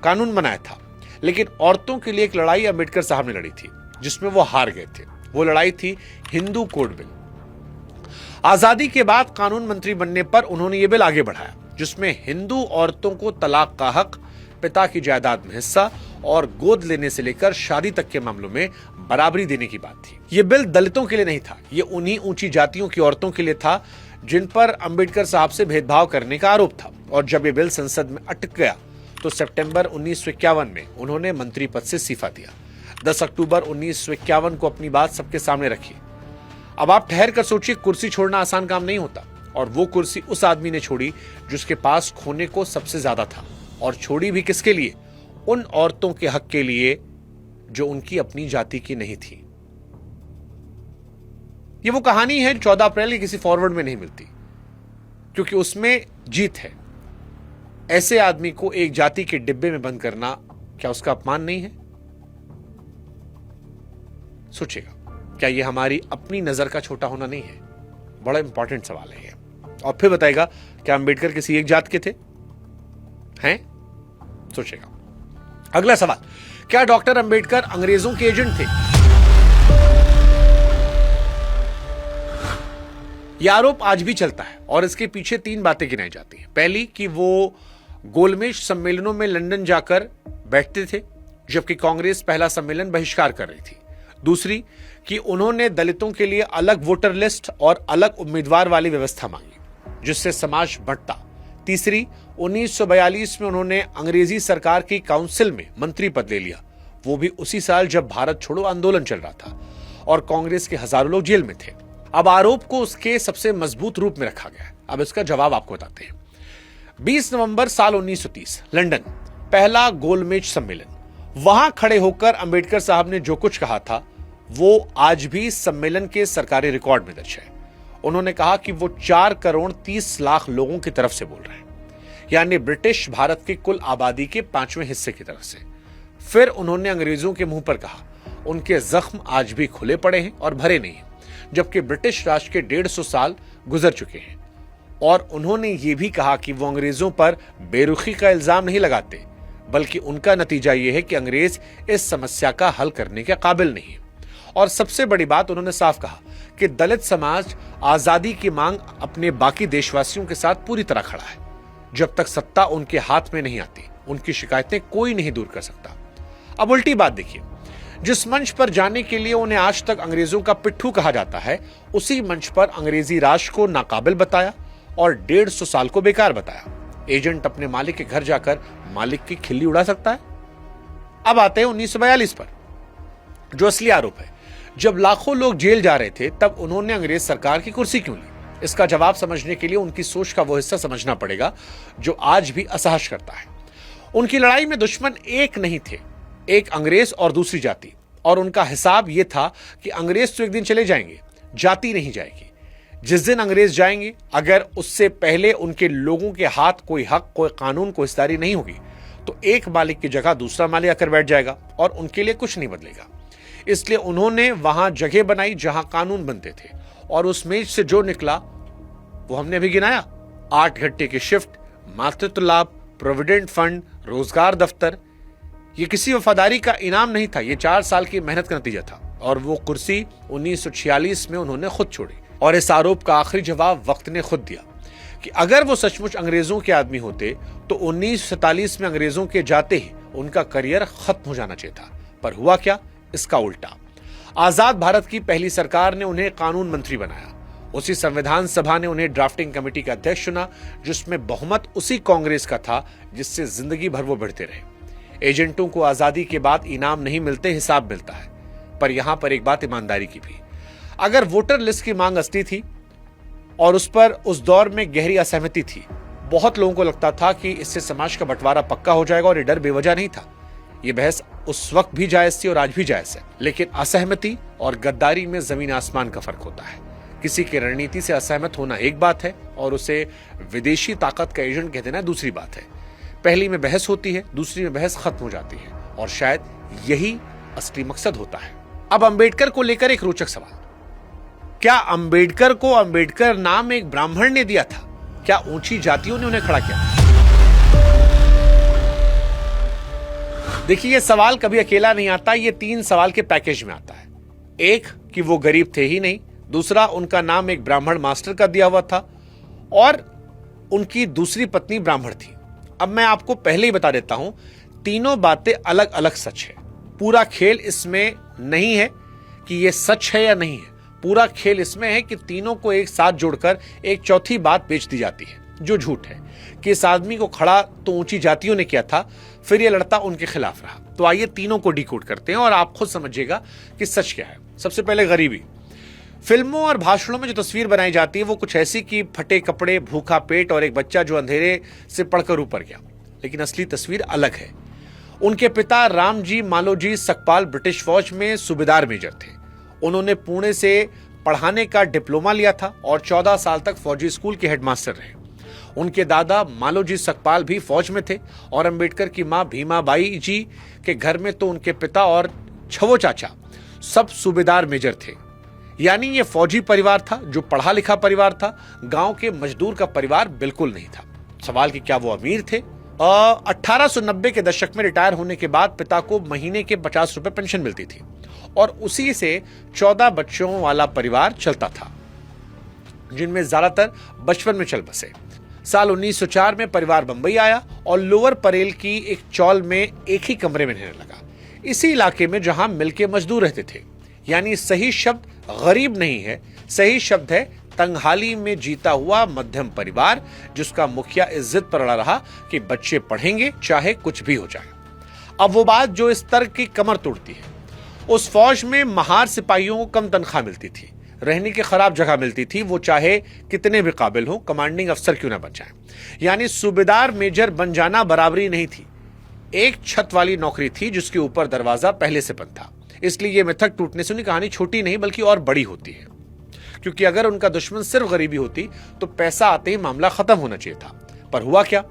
कानून बनाया था, लेकिन औरतों के लिए एक लड़ाई अंबेडकर साहब ने लड़ी थी जिसमें वो हार गए थे। वो लड़ाई थी हिंदू कोड बिल। आजादी के बाद कानून मंत्री बनने पर उन्होंने ये बिल आगे बढ़ाया जिसमें हिंदू औरतों को तलाक का हक, पिता की जायदाद में हिस्सा और गोद लेने से लेकर शादी तक के मामलों में बराबरी देने की बात थी। यह बिल दलितों के लिए नहीं था, ये उन्हीं ऊंची जातियों की औरतों के लिए था जिन पर अंबेडकर साहब से भेदभाव करने का आरोप था। और जब यह बिल संसद में अटक गया तो सितंबर 1951 में उन्होंने मंत्री पद से इस्तीफा दिया। 10 अक्टूबर 1951 को अपनी बात सबके सामने रखी। अब आप ठहर कर सोचिए, कुर्सी छोड़ना आसान काम नहीं होता, और वो कुर्सी उस आदमी ने छोड़ी जिसके पास खोने को सबसे ज्यादा था, और छोड़ी भी किसके लिए? उन औरतों के हक के लिए जो उनकी अपनी जाति की नहीं थी। ये वो कहानी है जो 14 अप्रैल की किसी फॉरवर्ड में नहीं मिलती, क्योंकि उसमें जीत है। ऐसे आदमी को एक जाति के डिब्बे में बंद करना क्या उसका अपमान नहीं है? सोचिएगा, क्या यह हमारी अपनी नजर का छोटा होना नहीं है? बड़ा इंपॉर्टेंट सवाल है यह। और फिर बताएगा, क्या अंबेडकर किसी एक जात के थे? हैं? सोचिएगा। अगला सवाल, क्या डॉक्टर अंबेडकर अंग्रेजों के एजेंट थे? यह आरोप आज भी चलता है और इसके पीछे 3 बातें गिनाई जाती हैं। पहली कि वो गोलमेज सम्मेलनों में लंदन जाकर बैठते थे जबकि कांग्रेस पहला सम्मेलन बहिष्कार कर रही थी। दूसरी कि उन्होंने दलितों के लिए अलग वोटर लिस्ट और अलग उम्मीदवार वाली व्यवस्था मांगी जिससे समाज बंटता। तीसरी 1942 में उन्होंने अंग्रेजी सरकार की काउंसिल में मंत्री पद ले लिया, वो भी उसी साल जब भारत छोड़ो आंदोलन चल रहा था और कांग्रेस के हजारों लोग जेल में थे। अब आरोप को उसके सबसे मजबूत रूप में रखा गया। अब इसका जवाब आपको बताते हैं। 20 नवंबर साल 1930 लंदन, पहला गोलमेज सम्मेलन। वहां खड़े होकर अंबेडकर साहब ने जो कुछ कहा था वो आज भी सम्मेलन के सरकारी रिकॉर्ड में दर्ज है। उन्होंने कहा कि वो 4 करोड़ 30 लाख लोगों की तरफ से बोल रहे हैं, यानी ब्रिटिश भारत की कुल आबादी के 5वें हिस्से की तरफ से। फिर उन्होंने अंग्रेजों के मुंह पर कहा उनके जख्म आज भी खुले पड़े हैं और भरे नहीं, जबकि ब्रिटिश राज के 150 साल गुजर चुके हैं। और उन्होंने ये भी कहा कि वो अंग्रेजों पर बेरुखी का इल्जाम नहीं लगाते, बल्कि उनका नतीजा यह है कि अंग्रेज इस समस्या का हल करने के काबिल नहीं है। और सबसे बड़ी बात, उन्होंने साफ कहा कि दलित समाज आजादी की मांग अपने बाकी देशवासियों के साथ पूरी तरह खड़ा है। जब तक सत्ता उनके हाथ में नहीं आती उनकी शिकायतें कोई नहीं दूर कर सकता। अब उल्टी बात देखिए, जिस मंच पर जाने के लिए उन्हें आज तक अंग्रेजों का पिट्ठू कहा जाता है, उसी मंच पर अंग्रेजी राज को नाकाबिल बताया और 150 साल को बेकार बताया। एजेंट अपने मालिक के घर जाकर मालिक की खिल्ली उड़ा सकता है। अब आते हैं 1942 पर, जो असली आरोप है। जब लाखों लोग जेल जा रहे थे तब उन्होंने अंग्रेज सरकार की कुर्सी क्यों ली? इसका जवाब समझने के लिए उनकी सोच का वो हिस्सा समझना पड़ेगा जो आज भी असहज करता है। उनकी लड़ाई में दुश्मन एक नहीं थे, एक अंग्रेज और दूसरी जाति। और उनका हिसाब यह था कि अंग्रेज तो एक दिन चले जाएंगे, जाति नहीं जाएगी। जिस दिन अंग्रेज जाएंगे, अगर उससे पहले उनके लोगों के हाथ कोई हक, कोई कानून, कोई हिस्सेदारी नहीं होगी, तो एक मालिक की जगह दूसरा मालिक आकर बैठ जाएगा और उनके लिए कुछ नहीं बदलेगा। इसलिए उन्होंने वहां जगह बनाई जहां कानून बनते थे, और उस मेज से जो निकला वो हमने अभी गिनाया। 8 घंटे की शिफ्ट, मातृत्व लाभ, प्रोविडेंट फंड, रोजगार दफ्तर। ये किसी वफादारी का इनाम नहीं था, ये 4 साल की मेहनत का नतीजा था। और वो कुर्सी 1946 में उन्होंने खुद छोड़ी। और इस आरोप का आखिरी जवाब वक्त ने खुद दिया कि अगर वो सचमुच अंग्रेजों के आदमी होते तो 1947 में अंग्रेजों के जाते ही उनका करियर खत्म हो जाना चाहिए था। पर हुआ क्या? इसका उल्टा। आजाद भारत की पहली सरकार ने उन्हें कानून मंत्री बनाया। उसी संविधान सभा ने उन्हें ड्राफ्टिंग कमेटी का अध्यक्ष चुना, जिसमें बहुमत उसी कांग्रेस का था जिससे जिंदगी भर वो भिड़ते रहे। एजेंटों को आजादी के बाद इनाम नहीं मिलते, हिसाब मिलता है। पर यहां पर एक बात ईमानदारी की भी, अगर वोटर लिस्ट की मांग असली थी और उस पर उस दौर में गहरी असहमति थी, बहुत लोगों को लगता था कि इससे समाज का बंटवारा पक्का हो जाएगा, और ये डर बेवजह नहीं था। ये बहस उस वक्त भी जायज थी और आज भी जायज है। लेकिन असहमति और गद्दारी में जमीन आसमान का फर्क होता है। किसी की रणनीति से असहमत होना एक बात है और उसे विदेशी ताकत का एजेंट कह देना दूसरी बात है। पहली में बहस होती है, दूसरी में बहस खत्म हो जाती है, और शायद यही असली मकसद होता है। अब अंबेडकर को लेकर एक रोचक सवाल, क्या अंबेडकर को अंबेडकर नाम एक ब्राह्मण ने दिया था? क्या ऊंची जातियों ने उन्हें खड़ा किया? देखिए, यह सवाल कभी अकेला नहीं आता, ये 3 सवाल के पैकेज में आता है। एक कि वो गरीब थे ही नहीं, दूसरा उनका नाम एक ब्राह्मण मास्टर का दिया हुआ था, और उनकी दूसरी पत्नी ब्राह्मण थी। अब मैं आपको पहले ही बता देता हूं, तीनों बातें अलग अलग सच है। पूरा खेल इसमें नहीं है कि यह सच है या नहीं है। पूरा खेल इसमें है कि तीनों को एक साथ जोड़कर एक चौथी बात बेच दी जाती है जो झूठ है, कि इस आदमी को खड़ा तो ऊंची जातियों ने किया था, फिर यह लड़ता उनके खिलाफ रहा। तो आइए तीनों को डिकोड करते हैं और आप खुद समझिएगा कि सच क्या है। सबसे पहले गरीबी। फिल्मों और भाषणों में जो तस्वीर बनाई जाती है वो कुछ ऐसी कि फटे कपड़े, भूखा पेट और एक बच्चा जो अंधेरे से पढ़कर ऊपर गया। लेकिन असली तस्वीर अलग है। उनके पिता रामजी मालोजी सकपाल ब्रिटिश फौज में सूबेदार मेजर थे। उन्होंने पुणे से पढ़ाने का डिप्लोमा लिया था और 14 साल तक फौजी स्कूल के हेडमास्टर रहे। उनके दादा मालोजी सकपाल भी फौज में थे, और अंबेडकर की मां भीमाबाई जी के घर में तो उनके पिता और छवो चाचा सब सूबेदार मेजर थे। यानी ये फौजी परिवार था जो पढ़ा लिखा परिवार था, गांव के मजदूर का परिवार बिल्कुल नहीं था। सवाल कि क्या वो अमीर थे? 1890 के दशक में रिटायर होने के बाद पिता को महीने के 50 रुपए पेंशन मिलती थी, और उसी से 14 बच्चों वाला परिवार चलता था। जिनमें ज्यादातर बचपन में चल बसे। साल 1904 में परिवार बंबई आया और लोअर परेल की एक चौल में एक ही कमरे में रहने लगा, इसी इलाके में जहां मिलके मजदूर रहते थे। यानी सही शब्द गरीब नहीं है, सही शब्द है तंगहाली में जीता हुआ मध्यम परिवार, जिसका मुखिया इस जिद पर अड़ा रहा कि बच्चे पढ़ेंगे चाहे कुछ भी हो जाए। अब वो बात जो इस तरह की कमर तोड़ती है। उस फौज में महार सिपाहियों को कम तनख्वाह मिलती थी, रहने की खराब जगह मिलती थी, वो चाहे कितने भी काबिल हो, कमांडिंग अफसर क्यों ना बन जाए। यानी सूबेदार मेजर बन जाना बराबरी नहीं थी, एक छत वाली नौकरी थी जिसके ऊपर दरवाजा पहले से बंद था। इसलिए यह मिथक टूटने से उनकी कहानी छोटी नहीं बल्कि और बड़ी होती है, क्योंकि अगर उनका दुश्मन सिर्फ गरीबी होती तो पैसा आते ही मामला खत्म होना चाहिए था। पर हुआ क्या,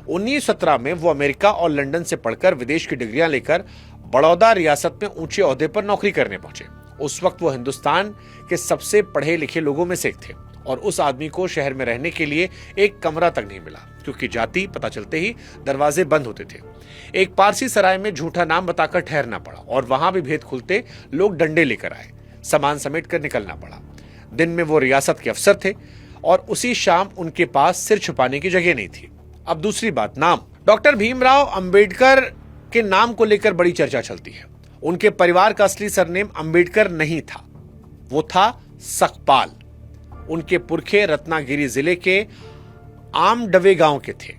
1917 में वो अमेरिका और लंदन से पढ़कर विदेश की डिग्रियां लेकर बड़ौदा रियासत में ऊंचे ओहदे पर नौकरी करने पहुंचे। उस वक्त वो हिंदुस्तान के सबसे पढ़े लिखे लोगों में से एक थे और उस आदमी को शहर में रहने के लिए एक कमरा तक नहीं मिला, क्योंकि जाति पता चलते ही दरवाजे बंद होते थे। एक पारसी सराय में झूठा नाम बताकर ठहरना पड़ा और वहां भी भेद खुलते लोग डंडे लेकर आए, सामान समेट कर निकलना पड़ा। दिन में वो रियासत के अफसर थे और उसी शाम उनके पास सिर छुपाने की जगह नहीं थी। अब दूसरी बात, नाम। डॉक्टर भीमराव अंबेडकर के नाम को लेकर बड़ी चर्चा चलती है। उनके परिवार का असली सरनेम अंबेडकर नहीं था, वो था सकपाल। उनके पुरखे रत्नागिरी जिले के आमडवे गांव के थे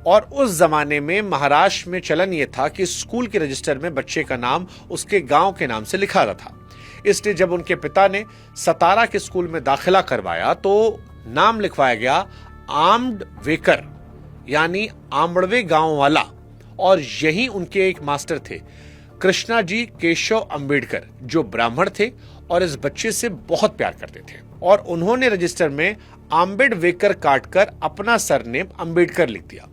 और उस जमाने में महाराष्ट्र में चलन यह था कि स्कूल के रजिस्टर में बच्चे का नाम उसके गांव के नाम से लिखा था। इसलिए जब उनके पिता ने सतारा के स्कूल में दाखिला करवाया तो नाम लिखवाया गया आमडवेकर, यानी आमड़वे गांव वाला। और यही उनके एक मास्टर थे कृष्णा जी केशव अंबेडकर, जो ब्राह्मण थे और इस बच्चे से बहुत प्यार करते थे, और उन्होंने रजिस्टर में आम्बेडवेकर काटकर अपना सरनेम अंबेडकर लिख दिया।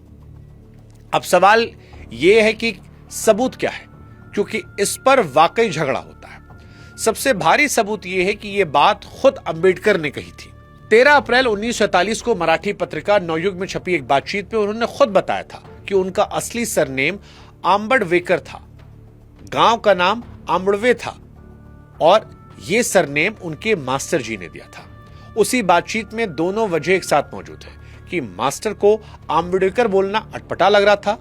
अब सवाल यह है कि सबूत क्या है, क्योंकि इस पर वाकई झगड़ा होता है। सबसे भारी सबूत यह है कि यह बात खुद अंबेडकर ने कही थी। 13 अप्रैल 1947 को मराठी पत्रिका नवयुग में छपी एक बातचीत में उन्होंने खुद बताया था कि उनका असली सरनेम आम्बेडवेकर था, गांव का नाम आम्बड़वे था और यह सरनेम उनके मास्टर जी ने दिया था। उसी बातचीत में दोनों वजह एक साथ मौजूद है कि मास्टर को आम्बेडकर बोलना अटपटा लग रहा था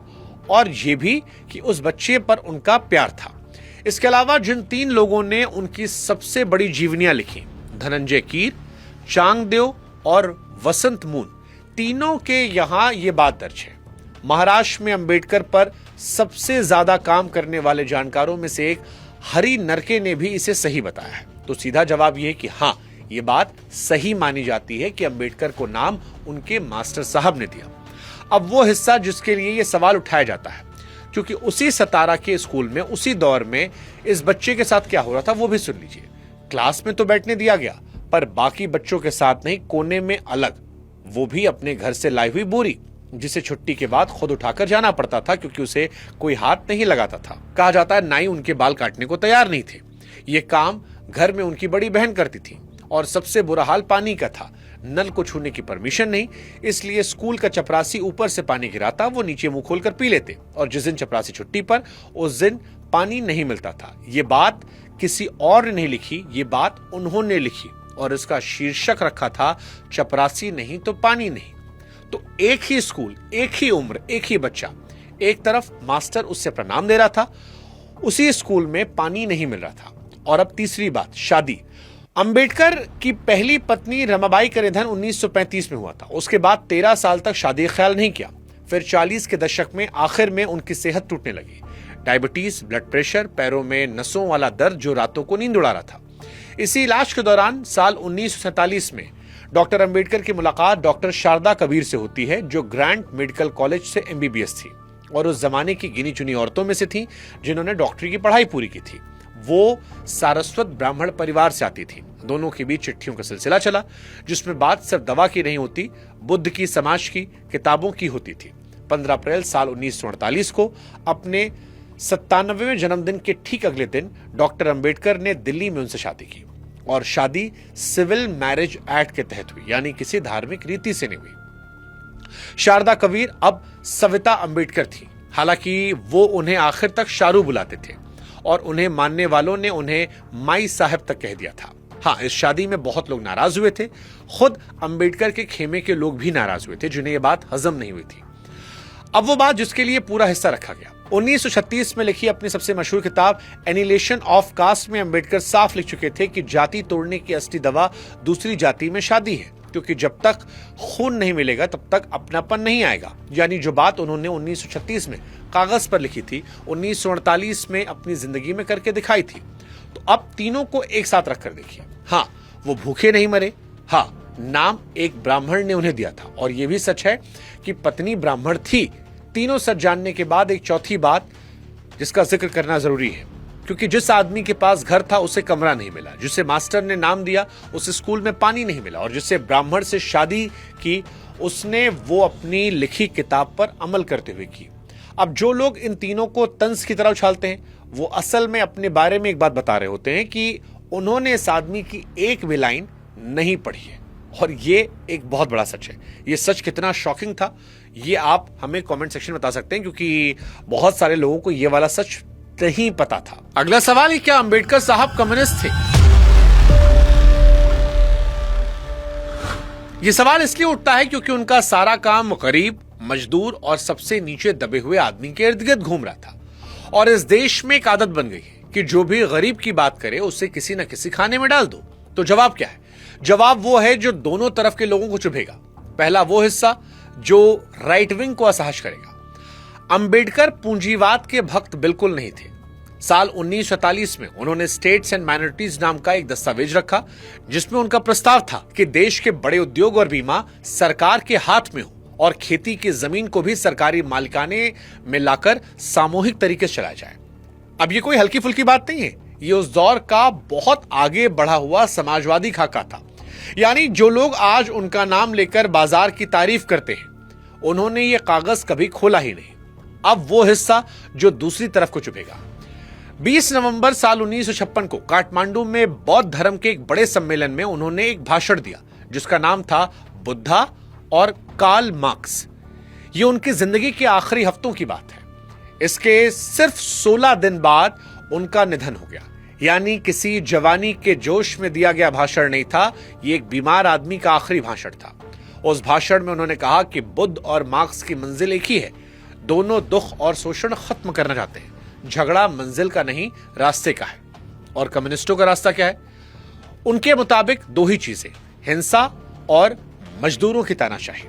और यह भी कि उस बच्चे पर उनका प्यार था। इसके अलावा जिन 3 लोगों ने उनकी सबसे बड़ी जीवनियां लिखी, धनंजय कीर, चांगदेव और वसंत मून, तीनों के यहां यह बात दर्ज है। महाराष्ट्र में अंबेडकर पर सबसे ज्यादा काम करने वाले जानकारों में से एक हरि नरके ने भी इसे सही बताया है। तो सीधा जवाब यह है कि हां, यह बात सही मानी जाती है कि अंबेडकर को नाम उनके मास्टर साहब ने दिया। अब वो हिस्सा जिसके लिए यह सवाल उठाया जाता है, क्योंकि उसी सतारा के स्कूल में उसी दौर में इस बच्चे के साथ क्या हो रहा था वो भी सुन लीजिए। क्लास में तो बैठने दिया गया, पर बाकी बच्चों के साथ नहीं, कोने में अलग, वो भी अपने घर से लाई हुई बोरी, जिसे छुट्टी के बाद खुद उठाकर जाना पड़ता था क्योंकि उसे कोई हाथ नहीं लगाता था। कहा जाता है नाई उनके बाल काटने को तैयार नहीं थे। ये काम घर में उनकी बड़ी बहन करती थी और सबसे बुरा हाल पानी का था। नल को छूने की परमिशन नहीं, इसलिए स्कूल का चपरासी ऊपर से पानी गिराता, वो नीचे मुंह खोलकर पी लेते और जिस दिन चपरासी छुट्टी पर, उस दिन पानी नहीं मिलता था। ये बात किसी और ने नहीं लिखी, ये बात उन्होंने लिखी और इसका शीर्षक रखा था चपरासी नहीं तो पानी नहीं। तो एक ही स्कूल, एक ही उम्र, एक ही बच्चा, एक तरफ मास्टर उससे प्रणाम दे रहा था, उसी स्कूल में पानी नहीं मिल रहा था। और अब तीसरी बात, शादी। अंबेडकर की पहली पत्नी रमाबाई का निधन 1935 में हुआ था। उसके बाद 13 साल तक शादी का ख्याल नहीं किया। फिर 40 के दशक में आखिर में उनकी सेहत टूटने लगी। डायबिटीज, ब्लड प्रेशर, पैरों में नसों वाला दर्द जो रातों को नींद उड़ा रहा था। इसी इलाज के दौरान साल 1947 में डॉक्टर अंबेडकर की मुलाकात डॉक्टर शारदा कबीर से होती है, जो ग्रांट मेडिकल कॉलेज से MBBS थी और उस जमाने की गिनी चुनी औरतों में से थी जिन्होंने डॉक्टरी की पढ़ाई पूरी की थी। वो सारस्वत ब्राह्मण परिवार से आती थी। दोनों के बीच चिट्ठियों का सिलसिला चला, जिसमें बात सिर्फ दवा की नहीं होती, बुद्ध की, समाज की, किताबों की होती थी। 15 अप्रैल साल 1948 को अपने 97वें जन्मदिन के ठीक अगले दिन डॉक्टर अंबेडकर ने दिल्ली में उनसे शादी की और शादी सिविल मैरिज एक्ट के तहत हुई, यानी किसी धार्मिक रीति से नहीं हुई। शारदा कबीर अब सविता अंबेडकर थी। हालांकि वो उन्हें आखिर तक शारू बुलाते थे और उन्हें मानने वालों ने उन्हें माई साहब तक कह दिया था। हाँ, इस शादी में बहुत लोग नाराज हुए थे। खुद अंबेडकर के खेमे के लोग भी नाराज हुए थे, जिन्हें यह बात हजम नहीं हुई थी। अब वो बात जिसके लिए पूरा हिस्सा रखा गया। 1936 में लिखी अपनी सबसे मशहूर किताब एनिहिलेशन ऑफ कास्ट में अंबेडकर साफ लिख चुके थे कि जाति तोड़ने की असली दवा दूसरी जाति में शादी है, क्योंकि जब तक खून नहीं मिलेगा तब तक अपनापन नहीं आएगा। यानी जो बात उन्होंने 1936 में कागज पर लिखी थी, 1948 में अपनी जिंदगी में करके दिखाई थी। तो अब तीनों को एक साथ रखकर देखिए। हाँ, वो भूखे नहीं मरे। हाँ, नाम एक ब्राह्मण ने उन्हें दिया था, और यह भी सच है कि पत्नी ब्राह्मण थी। तीनों सच जानने के बाद एक चौथी बात जिसका जिक्र करना जरूरी है, क्योंकि जिस आदमी के पास घर था उसे कमरा नहीं मिला, जिसे मास्टर ने नाम दिया उसे स्कूल में पानी नहीं मिला, और जिसे ब्राह्मण से शादी की उसने वो अपनी लिखी किताब पर अमल करते हुए की। अब जो लोग इन तीनों को तंज की तरह उछालते हैं, वो असल में अपने बारे में एक बात बता रहे होते हैं कि उन्होंने इस आदमी की एक भी लाइन नहीं पढ़ी है। और ये एक बहुत बड़ा सच है। ये सच कितना शॉकिंग था, ये आप हमें कमेंट सेक्शन में बता सकते हैं, क्योंकि बहुत सारे लोगों को ये वाला सच नहीं पता था। अगला सवाल है, क्या अंबेडकर साहब कम्युनिस्ट थे? ये सवाल इसलिए उठता है क्योंकि उनका सारा काम गरीब, मजदूर और सबसे नीचे दबे हुए आदमी के इर्द गिर्द घूम रहा था। और इस देश में एक आदत बन गई है कि जो भी गरीब की बात करे उसे किसी न किसी खाने में डाल दो। तो जवाब क्या है? जवाब वो है जो दोनों तरफ के लोगों को चुभेगा। पहला वो हिस्सा जो राइट विंग को असहज करेगा। अंबेडकर पूंजीवाद के भक्त बिल्कुल नहीं थे। साल 1947 में उन्होंने स्टेट्स एंड माइनॉरिटीज नाम का एक दस्तावेज रखा, जिसमें उनका प्रस्ताव था कि देश के बड़े उद्योग और बीमा सरकार के हाथ में हो, और खेती की जमीन को भी सरकारी मालिकाने में लाकर सामूहिक तरीके से चलाया जाए। अब ये कोई हल्की फुल्की बात नहीं है, ये उस दौर का बहुत आगे बढ़ा हुआ समाजवादी खाका था। यानी जो लोग आज उनका नाम लेकर बाजार की तारीफ करते हैं, उन्होंने ये कागज कभी खोला ही नहीं। अब वो हिस्सा जो दूसरी तरफ को चुभेगा। 20 नवंबर साल 1956 को काठमांडू में बौद्ध धर्म के एक बड़े सम्मेलन में उन्होंने एक भाषण दिया, जिसका नाम था बुद्धा और कार्ल मार्क्स। ये उनकी जिंदगी के आखिरी हफ्तों की बात है। इसके सिर्फ 16 दिन बाद उनका निधन हो गया। यानी किसी जवानी के जोश में दिया गया भाषण नहीं था, ये एक बीमार आदमी का आखिरी भाषण था। उस भाषण में उन्होंने कहा कि बुद्ध और मार्क्स की मंजिल एक ही है, दोनों दुख और शोषण खत्म करना चाहते हैं। झगड़ा मंजिल का नहीं, रास्ते का है। और कम्युनिस्टों का रास्ता क्या है? उनके मुताबिक दो ही चीजें, हिंसा और मजदूरों की तानाशाही।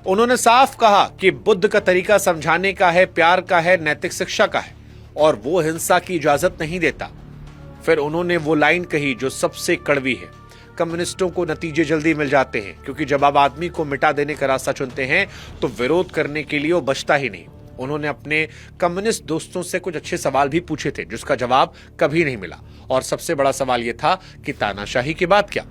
उन्होंने साफ कहा कि बुद्ध का तरीका समझाने का है, प्यार का है, नैतिक शिक्षा का है, और वो हिंसा की इजाजत नहीं देता। फिर उन्होंने वो लाइन कही जो सबसे कड़वी है, कम्युनिस्टों को नतीजे जल्दी मिल जाते हैं, क्योंकि जब आप आदमी को मिटा देने का रास्ता चुनते हैं तो विरोध करने के लिए वो बचता ही नहीं। उन्होंने अपने कम्युनिस्ट दोस्तों से कुछ अच्छे सवाल भी पूछे थे, जिसका जवाब कभी नहीं मिला। और सबसे बड़ा सवाल यह था कि तानाशाही के बाद क्या?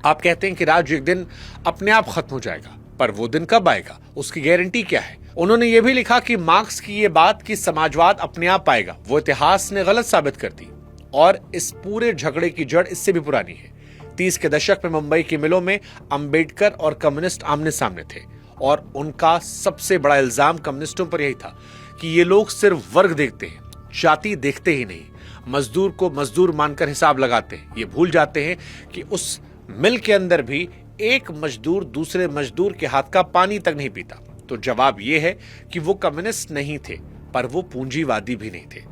आप कहते हैं कि राज्य एक दिन अपने आप खत्म हो जाएगा, पर वो दिन कब आएगा, उसकी गारंटी क्या है? उन्होंने ये भी लिखा कि मार्क्स की ये बात कि समाजवाद अपने आप आएगा, वो इतिहास ने गलत साबित कर दी। और इस पूरे झगड़े की जड़ इससे भी पुरानी है। 30 के दशक में मुंबई की मिलों में अंबेडकर और कम्युनिस्ट आमने सामने थे, और उनका सबसे बड़ा इल्जाम कम्युनिस्टों पर यही था कि ये लोग सिर्फ वर्ग देखते हैं, जाति देखते ही नहीं। मजदूर को मजदूर मानकर हिसाब लगाते हैं। ये भूल जाते हैं कि उस मिल के अंदर भी एक मजदूर दूसरे मजदूर के हाथ का पानी तक नहीं पीता। तो जवाब यह है कि वो कम्युनिस्ट नहीं थे, पर वो पूंजीवादी भी नहीं थे।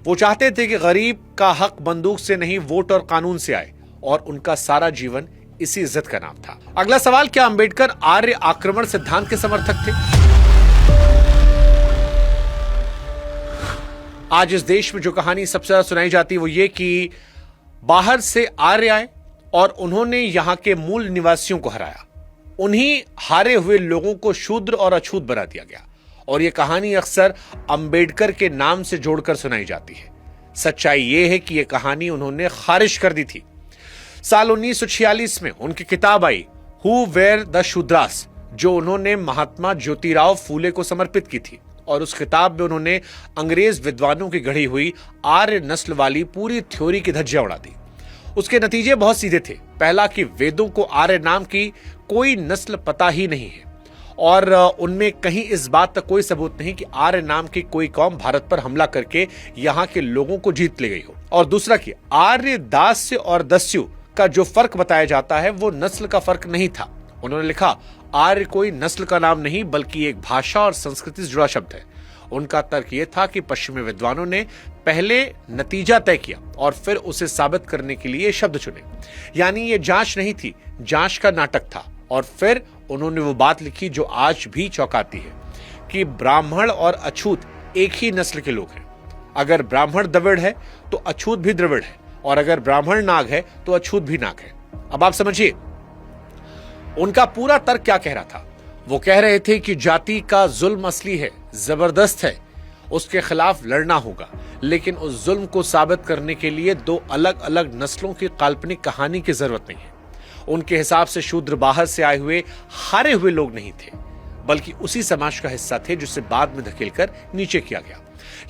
वो चाहते थे कि गरीब का हक बंदूक से नहीं, वोट और कानून से आए, और उनका सारा जीवन इसी इज्जत का नाम था। अगला सवाल, क्या अंबेडकर आर्य आक्रमण सिद्धांत के समर्थक थे? आज इस देश में जो कहानी सबसे ज्यादा सुनाई जाती है वो ये कि बाहर से आर्य आए और उन्होंने यहां के मूल निवासियों को हराया। उन्हीं हारे हुए लोगों को शूद्र और अछूत बना दिया गया। और यह कहानी अक्सर अंबेडकर के नाम से जोड़कर सुनाई जाती है। सच्चाई यह है कि यह कहानी उन्होंने खारिज कर दी थी। साल 1946 में उनकी किताब I who were the Shudras, जो उन्होंने महात्मा ज्योतिराव फूले को समर्पित की थी। और उस किताब में उन्होंने अंग्रेज विद्वानों की गढ़ी हुई आर्य नस्ल वाली पूरी थ्योरी की धज्जियां उड़ा दी। उसके नतीजे बहुत सीधे थे। पहला कि वेदों को आर्य नाम की कोई नस्ल पता ही नहीं है, और उनमें कहीं इस बात का कोई सबूत नहीं कि आर्य नाम की कोई कौम भारत पर हमला करके यहां के लोगों को जीत ले गई हो। और दूसरा कि आर्य दास्य और दस्यु का जो फर्क बताया जाता है वो नस्ल का फर्क नहीं था। उन्होंने लिखा, आर्य कोई नस्ल का नाम नहीं बल्कि एक भाषा और संस्कृति से जुड़ा शब्द है। उनका तर्क यह था कि पश्चिमी विद्वानों ने पहले नतीजा तय किया और फिर उसे साबित करने के लिए शब्द चुने, यानी ये जांच नहीं थी, जांच का नाटक था। और फिर उन्होंने वो बात लिखी जो आज भी चौंकाती है कि ब्राह्मण और अछूत एक ही नस्ल के लोग हैं। अगर ब्राह्मण द्रविड़ है तो अछूत भी द्रविड़ है, और अगर ब्राह्मण नाग है तो अछूत भी नाग है। अब आप समझिए उनका पूरा तर्क क्या कह रहा था। वो कह रहे थे कि जाति का जुल्म असली है, जबरदस्त है, उसके खिलाफ लड़ना होगा, लेकिन उस जुल्म को साबित करने के लिए दो अलग अलग नस्लों की काल्पनिक कहानी की जरूरत नहीं है। उनके हिसाब से शूद्र बाहर से आए हुए हारे हुए लोग नहीं थे, बल्कि उसी समाज का हिस्सा थे जिसे बाद में धकेलकर नीचे किया गया।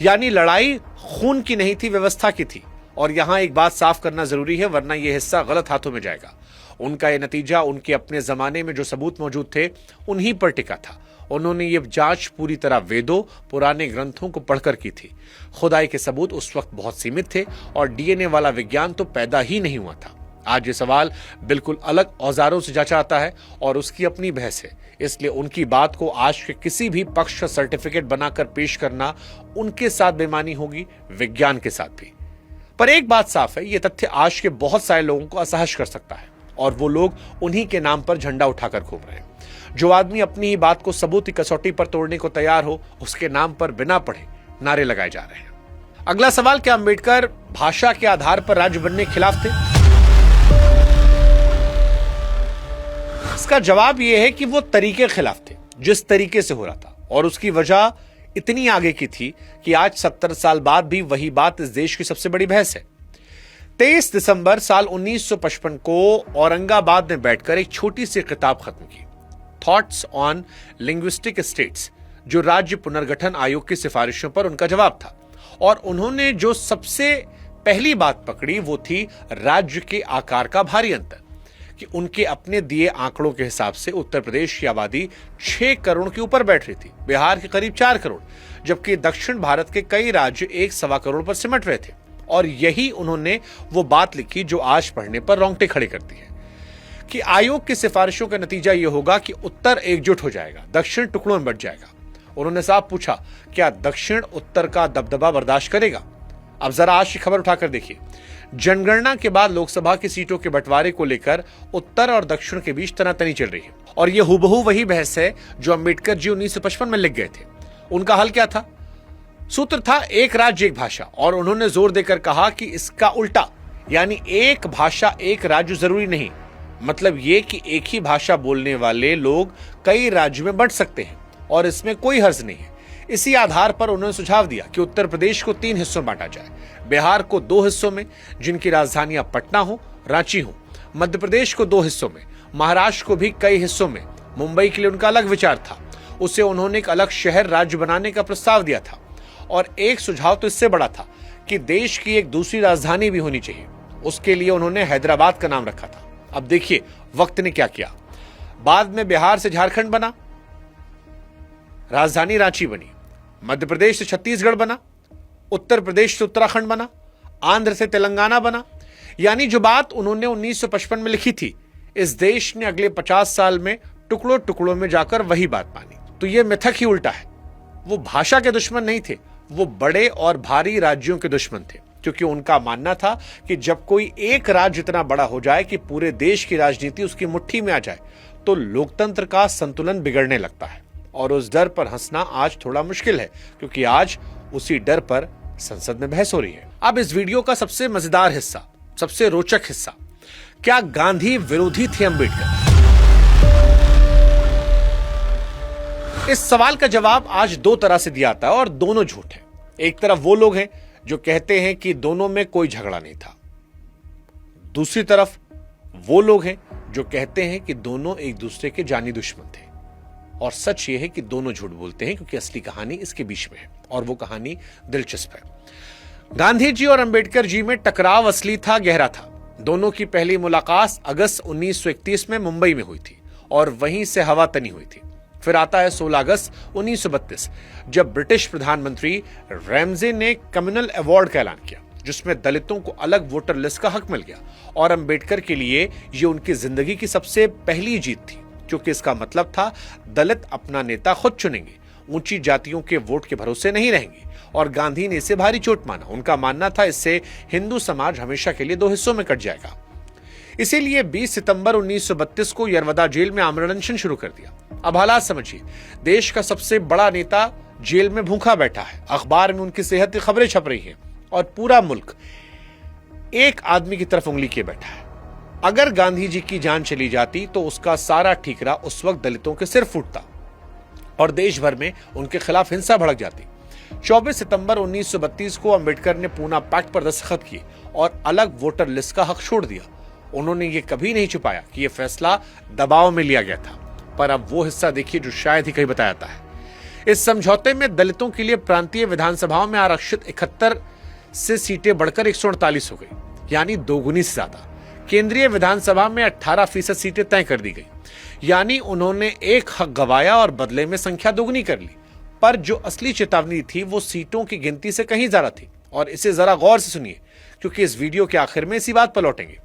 यानी लड़ाई खून की नहीं थी, व्यवस्था की थी। और यहां एक बात साफ करना जरूरी है, वरना यह हिस्सा गलत हाथों में जाएगा। उनका यह नतीजा उनके अपने जमाने में जो सबूत मौजूद थे उन्हीं पर टिका था। उन्होंने ये जांच पूरी तरह वेदों, पुराने ग्रंथों को पढ़कर की थी। खुदाई के सबूत उस वक्त बहुत सीमित थे और डीएनए वाला विज्ञान तो पैदा ही नहीं हुआ था। आज ये सवाल बिल्कुल अलग औजारों से जांचा आता है और उसकी अपनी बहस है। इसलिए उनकी बात को आज के किसी भी पक्ष का सर्टिफिकेट बनाकर पेश करना उनके साथ बेईमानी होगी, विज्ञान के साथ भी। पर एक बात साफ है, यह तथ्य आज के बहुत सारे लोगों को असहज कर सकता है, और वो लोग उन्हीं के नाम पर झंडा उठाकर घूम रहे हैं। जो आदमी अपनी ही बात को सबूत की कसौटी पर तोड़ने को तैयार हो, उसके नाम पर बिना पढ़े नारे लगाए जा रहे हैं। अगला सवाल, क्या अंबेडकर भाषा के आधार पर राज्य बनने के खिलाफ थे? इसका जवाब यह है कि वो तरीके के खिलाफ थे जिस तरीके से हो रहा था, और उसकी वजह इतनी आगे की थी कि आज 70 साल बाद भी वही बात इस देश की सबसे बड़ी बहस है। 23 दिसंबर साल 1955 को औरंगाबाद में बैठकर एक छोटी सी किताब खत्म की, थॉट्स ऑन लिंग्विस्टिक स्टेट्स, जो राज्य पुनर्गठन आयोग की सिफारिशों पर उनका जवाब था। और उन्होंने जो सबसे पहली बात पकड़ी वो थी राज्य के आकार का भारी अंतर, कि उनके अपने दिए आंकड़ों के हिसाब से उत्तर प्रदेश की आबादी 6 करोड़ के ऊपर बैठ रही थी, बिहार के करीब 4 करोड़, जबकि दक्षिण भारत के कई राज्य 1.25 करोड़ पर सिमट रहे थे। और यही उन्होंने वो बात लिखी जो आज पढ़ने पर रोंगटे खड़े करती है, कि आयोग की सिफारिशों का नतीजा यह होगा कि उत्तर एकजुट हो जाएगा, दक्षिण टुकड़ों में बंट जाएगा। उन्होंने साफ पूछा, क्या दक्षिण उत्तर का दबदबा बर्दाश्त करेगा? अब जरा आज की खबर उठाकर देखिए। जनगणना के बाद लोकसभा की सीटों के बंटवारे को लेकर उत्तर और दक्षिण के बीच तनातनी चल रही है, और यह हुबहू वही बहस है जो अंबेडकर जी 1955 में लिख गए थे। उनका हल क्या था? सूत्र था एक राज्य एक भाषा, और उन्होंने जोर देकर कहा कि इसका उल्टा, यानी एक भाषा एक राज्य जरूरी नहीं, मतलब ये कि एक ही भाषा बोलने वाले लोग कई राज्यों में बंट सकते हैं और इसमें कोई हर्ज नहीं है। इसी आधार पर उन्होंने सुझाव दिया कि उत्तर प्रदेश को 3 हिस्सों में बांटा जाए, बिहार को 2 हिस्सों में जिनकी राजधानियां पटना हो, रांची हो, मध्य प्रदेश को 2 हिस्सों में, महाराष्ट्र को भी कई हिस्सों में। मुंबई के लिए उनका अलग विचार था, उसे उन्होंने एक अलग शहर राज्य बनाने का प्रस्ताव दिया था। और एक सुझाव तो इससे बड़ा था कि देश की एक दूसरी राजधानी भी होनी चाहिए, उसके लिए उन्होंने हैदराबाद का नाम रखा था। अब देखिए वक्त ने क्या किया, बाद में बिहार से झारखंड बना, राजधानी रांची बनी, मध्य प्रदेश से छत्तीसगढ़ बना, उत्तर प्रदेश से उत्तराखंड बना, आंध्र से तेलंगाना बना। यानी जो बात उन्होंने 1955 में लिखी थी, इस देश ने अगले 50 साल में टुकड़ों टुकड़ों में जाकर वही बात मानी। तो यह मिथक ही उल्टा है। वो भाषा के दुश्मन नहीं थे, वो बड़े और भारी राज्यों के दुश्मन थे, क्योंकि उनका मानना था कि जब कोई एक राज्य इतना बड़ा हो जाए कि पूरे देश की राजनीति उसकी मुट्ठी में आ जाए, तो लोकतंत्र का संतुलन बिगड़ने लगता है। और उस डर पर हंसना आज थोड़ा मुश्किल है, क्योंकि आज उसी डर पर संसद में बहस हो रही है। अब इस वीडियो का सबसे मजेदार हिस्सा, सबसे रोचक हिस्सा, क्या गांधी विरोधी थे अंबेडकर? इस सवाल का जवाब आज 2 तरह से दिया जाता है और दोनों झूठ है। एक तरफ वो लोग हैं जो कहते हैं कि दोनों में कोई झगड़ा नहीं था, दूसरी तरफ वो लोग हैं जो कहते हैं कि दोनों एक दूसरे के जानी दुश्मन थे। और सच ये है कि दोनों झूठ बोलते हैं, क्योंकि असली कहानी इसके बीच में है, और वो कहानी दिलचस्प है। गांधी जी और अंबेडकर जी में टकराव असली था, गहरा था। दोनों की पहली मुलाकात अगस्त 1931 में मुंबई में हुई थी, और वहीं से हवा तनी हुई थी। फिर आता है 16 अगस्त 1932, जब ब्रिटिश प्रधानमंत्री रैमजे ने कम्युनल अवार्ड का ऐलान किया। जिसमें दलितों को अलग वोटर लिस्ट का हक मिल गया। और अंबेडकर के लिए ये उनकी जिंदगी की सबसे पहली जीत थी, क्योंकि इसका मतलब था दलित अपना नेता खुद चुनेंगे, ऊंची जातियों के वोट के भरोसे नहीं रहेंगे। और गांधी ने इसे भारी चोट माना। उनका मानना था इससे हिंदू समाज हमेशा के लिए दो हिस्सों में कट जाएगा। इसीलिए 20 सितंबर 1932 को यरवदा जेल में आमरण अनशन शुरू कर दिया। अब हालात समझिए, देश का सबसे बड़ा नेता जेल में भूखा बैठा है, अखबार में उनकी सेहत की खबरें छप रही हैं और पूरा मुल्क एक आदमी की तरफ उंगली किए बैठा है। अगर गांधी जी की जान चली जाती तो उसका सारा ठीकरा उस वक्त दलितों के सिर फूटता और देश भर में उनके खिलाफ हिंसा भड़क जाती। 24 सितंबर 1932 को अंबेडकर ने पूना पैक्ट पर दस्तखत किए और अलग वोटर लिस्ट का हक छोड़ दिया। उन्होंने ये कभी नहीं छुपाया कि यह फैसला दबाव में लिया गया था। पर अब वो हिस्सा देखिए जो शायद ही कहीं बताया जाता है। इस समझौते में दलितों के लिए प्रांतीय विधानसभाओं में आरक्षित 71 से सीटें बढ़कर 148 हो गई, यानी दोगुनी से ज्यादा। केंद्रीय विधानसभा में 18% सीटें तय कर दी गई, यानी उन्होंने एक हक गवाया और बदले में संख्या दोगुनी कर ली। पर जो असली चेतावनी थी वो सीटों की गिनती से कहीं ज्यादा थी। और इसे जरा गौर से सुनिए, क्योंकि इस वीडियो के आखिर में इसी बात पर लौटेंगे।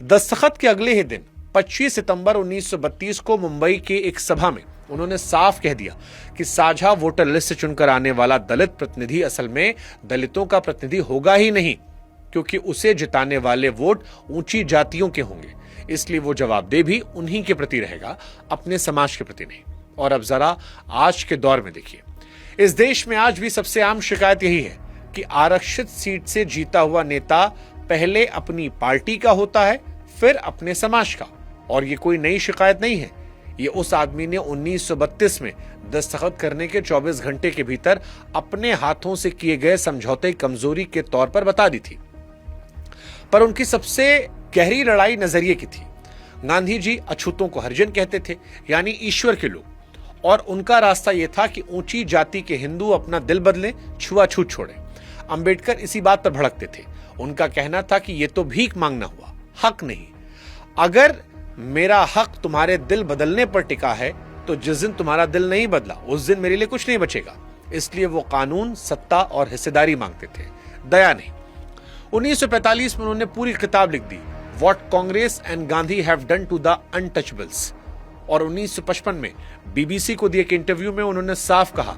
दस्तखत के अगले ही दिन 25 सितंबर 1932 को मुंबई के एक सभा में उन्होंने साफ कह दिया कि साझा वोटर लिस्ट से चुनकर आने वाला दलित प्रतिनिधि असल में दलितों का प्रतिनिधि होगा ही नहीं, क्योंकि उसे जिताने वाले वोट ऊंची जातियों के होंगे। इसलिए वो जवाबदेह भी उन्हीं के प्रति रहेगा, अपने समाज के प्रति नहीं। और अब जरा आज के दौर में देखिए, इस देश में आज भी सबसे आम शिकायत यही है कि आरक्षित सीट से जीता हुआ नेता पहले अपनी पार्टी का होता है, फिर अपने समाज का। और ये कोई नई शिकायत नहीं है, ये उस आदमी ने 1932 में दस्तखत करने के 24 घंटे के भीतर अपने हाथों से किए गए समझौते कमजोरी के तौर पर बता दी थी। पर उनकी सबसे गहरी लड़ाई नजरिए की थी। गांधी जी अछूतों को हरिजन कहते थे, यानी ईश्वर के लोग। और उनका रास्ता यह था कि ऊंची जाति के हिंदू अपना दिल बदले, छुआछूत छोड़े। अंबेडकर इसी बात पर भड़कते थे। उनका कहना था कि यह तो भीख मांगना हुआ, हक नहीं। अगर मेरा हक तुम्हारे दिल बदलने पर टिका है तो जिस दिन तुम्हारा दिल नहीं बदला उस दिन मेरे लिए कुछ नहीं बचेगा। इसलिए वो कानून, सत्ता और हिस्सेदारी मांगते थे, दया नहीं। 1945 में उन्होंने पूरी किताब लिख दी, what Congress and Gandhi have done to the untouchables. और 1955 में बीबीसी को दिए एक इंटरव्यू में उन्होंने साफ कहा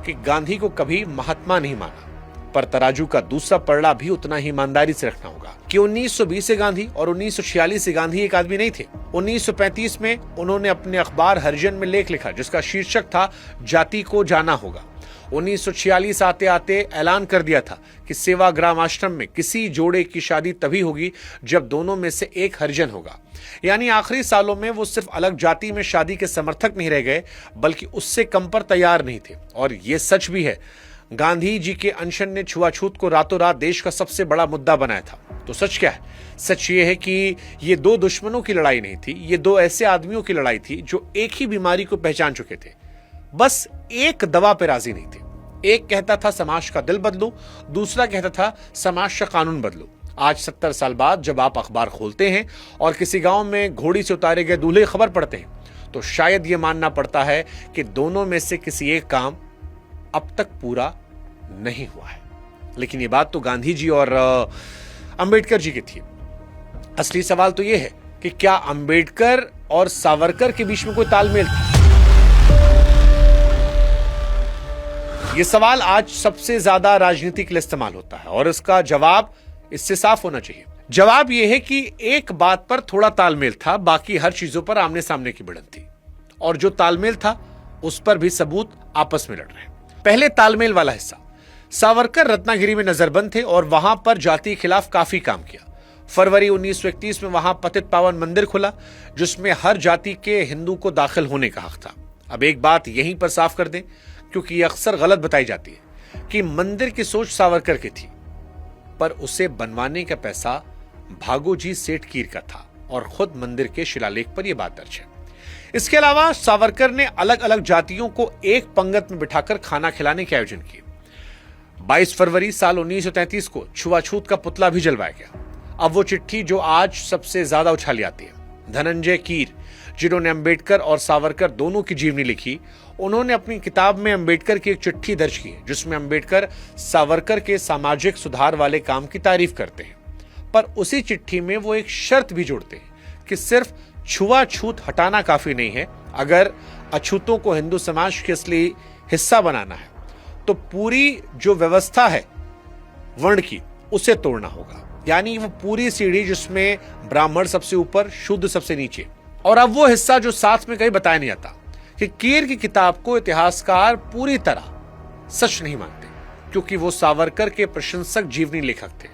कि गांधी को कभी महात्मा नहीं माना, पर तराजू का दूसरा पलड़ा भी उतना ही ईमानदारी से रखना होगा कि 1920 से गांधी और 1946 से गांधी एक आदमी नहीं थे। 1935 में उन्होंने अपने अखबार हरिजन में लेख लिखा जिसका शीर्षक था जाति को जाना होगा। 1946 आते आते ऐलान कर दिया था कि सेवाग्राम आश्रम में किसी जोड़े की शादी तभी होगी जब दोनों में से एक हरिजन होगा। यानी आखिरी सालों में वो सिर्फ अलग जाति में शादी के समर्थक नहीं रह गए, बल्कि उससे कम पर तैयार नहीं थे। और ये सच भी है, गांधी जी के अनशन ने छुआछूत को रातों रात देश का सबसे बड़ा मुद्दा बनाया था। तो सच क्या है? सच ये है कि ये दो दुश्मनों की लड़ाई नहीं थी, ये दो ऐसे आदमियों की लड़ाई थी जो एक ही बीमारी को पहचान चुके थे, बस एक दवा पे राजी नहीं थे। एक कहता था समाज का दिल बदलो, दूसरा कहता था समाज का कानून बदलो। आज 70 साल बाद जब आप अखबार खोलते हैं और किसी गांव में घोड़ी से उतारे गए दूल्हे खबर पढ़ते हैं तो शायद यह मानना पड़ता है कि दोनों में से किसी एक काम अब तक पूरा नहीं हुआ है। लेकिन ये बात तो गांधी जी और अंबेडकर जी की थी। असली सवाल तो यह है कि क्या अंबेडकर और सावरकर के बीच में कोई तालमेल था? यह सवाल आज सबसे ज्यादा राजनीति के लिए इस्तेमाल होता है और इसका जवाब इससे साफ होना चाहिए। जवाब यह है कि एक बात पर थोड़ा तालमेल था, बाकी हर चीजों पर आमने सामने की भिड़ंत थी। और जो तालमेल था उस पर भी सबूत आपस में लड़ रहे हैं। पहले तालमेल वाला हिस्सा, सावरकर रत्नागिरी में नजरबंद थे और वहां पर जाति के खिलाफ काफी काम किया। फरवरी 1931 में वहां पतित पावन मंदिर खुला जिसमें हर जाति के हिंदू को दाखिल होने का हक था। अब एक बात यहीं पर साफ कर दें, क्योंकि यह अक्सर गलत बताई जाती है कि मंदिर की सोच सावरकर की थी, पर उसे बनवाने का पैसा भागोजी सेठ कीर का था और खुद मंदिर के शिलालेख पर यह बात दर्ज है। इसके अलावा सावरकर ने अलग अलग जातियों को एक पंगत में बिठाकर खाना खिलाने के आयोजन किए। 22 फरवरी साल 1933 को छुआछूत का पुतला भी जलवाया गया। अब वो चिट्ठी जो आज सबसे ज्यादा उछाली आती है, धनंजय कीर जिन्होंने अंबेडकर और सावरकर दोनों की जीवनी लिखी, उन्होंने अपनी किताब में अंबेडकर की एक चिट्ठी दर्ज की है जिसमें अंबेडकर सावरकर के सामाजिक सुधार वाले काम की तारीफ करते हैं। पर उसी चिट्ठी में वो एक शर्त भी जोड़ते हैं कि सिर्फ छुआछूत हटाना काफी नहीं है, अगर अछूतों को हिंदू समाज के असली हिस्सा बनाना है तो पूरी जो व्यवस्था है वर्ण की उसे तोड़ना होगा। यानी वो पूरी सीढ़ी जिसमें ब्राह्मण सबसे ऊपर, शूद्र सबसे नीचे। और अब वो हिस्सा जो साथ में कहीं बताया नहीं जाता कि कीर की किताब को इतिहासकार पूरी तरह सच नहीं मानते, क्योंकि वो सावरकर के प्रशंसक जीवनी लेखक थे।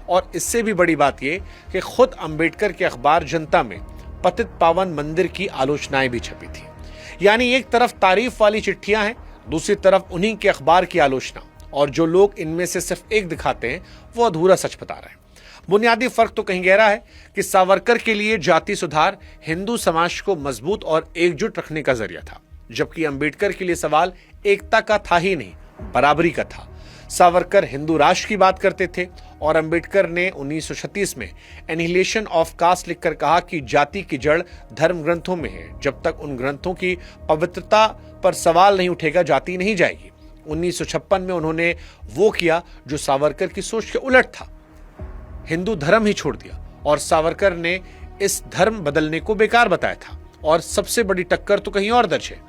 और इससे भी बड़ी बात यह कि खुद अंबेडकर के अखबार जनता में पतित पावन मंदिर की आलोचनाएं भी छपी थी। यानी एक तरफ तारीफ वाली चिट्ठियां हैं, दूसरी तरफ उन्हीं के अखबार की आलोचना, और जो लोग इनमें से सिर्फ एक दिखाते हैं वो अधूरा सच बता रहे हैं। बुनियादी फर्क तो कहीं गहरा है कि सावरकर के लिए जाति सुधार हिंदू समाज को मजबूत और एकजुट रखने का जरिया था, जबकि अंबेडकर के लिए सवाल एकता का था ही नहीं, बराबरी का था। सावरकर हिंदू राष्ट्र की बात करते थे और अंबेडकर ने 1936 में एनिहिलेशन ऑफ कास्ट लिखकर कहा कि जाति की जड़ धर्म ग्रंथों में है, जब तक उन ग्रंथों की पवित्रता पर सवाल नहीं उठेगा जाति नहीं जाएगी। 1956 में उन्होंने वो किया जो सावरकर की सोच के उलट था, हिंदू धर्म ही छोड़ दिया, और सावरकर ने इस धर्म बदलने को बेकार बताया था। और सबसे बड़ी टक्कर तो कहीं और दर्ज है।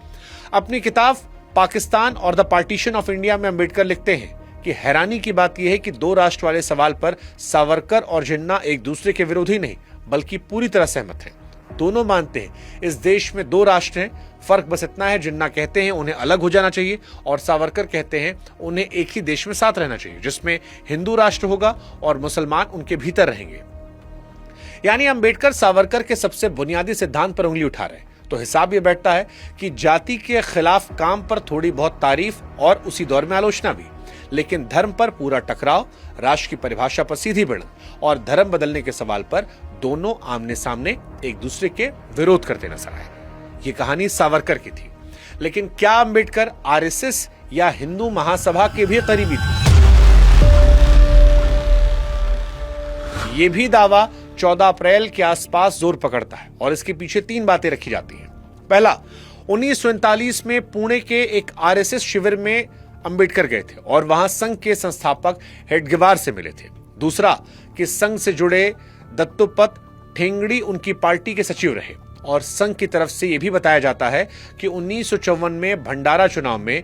अपनी किताब पाकिस्तान और द पार्टीशन ऑफ इंडिया में अंबेडकर लिखते हैं कि हैरानी की बात यह है कि दो राष्ट्र वाले सवाल पर सावरकर और जिन्ना एक दूसरे के विरोधी नहीं बल्कि पूरी तरह सहमत हैं। दोनों मानते हैं इस देश में दो राष्ट्र हैं, फर्क बस इतना है जिन्ना कहते हैं उन्हें अलग हो जाना चाहिए और सावरकर कहते हैं उन्हें एक ही देश में साथ रहना चाहिए, जिसमें हिंदू राष्ट्र होगा और मुसलमान उनके भीतर रहेंगे। यानी अंबेडकर सावरकर के सबसे बुनियादी सिद्धांत पर उंगली उठा रहे हैं। तो हिसाब यह बैठता है कि जाति के खिलाफ काम पर थोड़ी बहुत तारीफ और उसी दौर में आलोचना भी, लेकिन धर्म पर पूरा टकराव, राष्ट्र की परिभाषा पर सीधी भिड़ंत और धर्म बदलने के सवाल पर दोनों आमने सामने एक दूसरे के विरोध करते नजर आए। ये कहानी सावरकर की थी, लेकिन क्या अंबेडकर आरएसएस या हिंदू महासभा के भी करीबी थे? ये भी दावा 14 अप्रैल के आसपास जोर पकड़ता है और इसके पीछे 3 बातें रखी जाती हैं। पहला, 1939 में पुणे के एक आरएसएस शिविर में अंबेडकर गए थे और वहां संघ के संस्थापक हेडगेवार से मिले थे। दूसरा, कि संघ से जुड़े दत्तोपंत ठेंगड़ी उनकी पार्टी के सचिव रहे और संघ की तरफ से यह भी बताया जाता है कि 1954 में भंडारा चुनाव में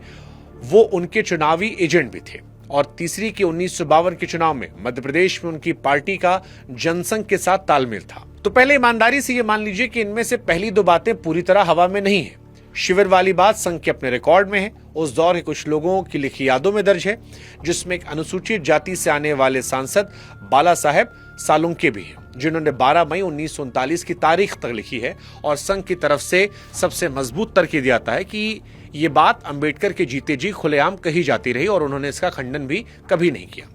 वो उनके चुनावी एजेंट भी थे। और तीसरी, कि 1952 के चुनाव में मध्य प्रदेश में उनकी पार्टी का जनसंघ के साथ तालमेल था। तो पहले ईमानदारी से यह मान लीजिए कि इनमें से पहली 2 बातें पूरी तरह हवा में नहीं है। शिविर वाली बात संघ के अपने रिकॉर्ड में है, उस दौर के कुछ लोगों की लिखी यादों में दर्ज है, जिसमें एक अनुसूचित जाति से आने वाले सांसद बाला साहेब सालुंके भी हैं, जिन्होंने 12 मई 1939 की तारीख तक लिखी है। और संघ की तरफ से सबसे मजबूत तर्क दिया जाता है कि ये बात अंबेडकर के जीते जी खुलेआम कही जाती रही और उन्होंने इसका खंडन भी कभी नहीं किया।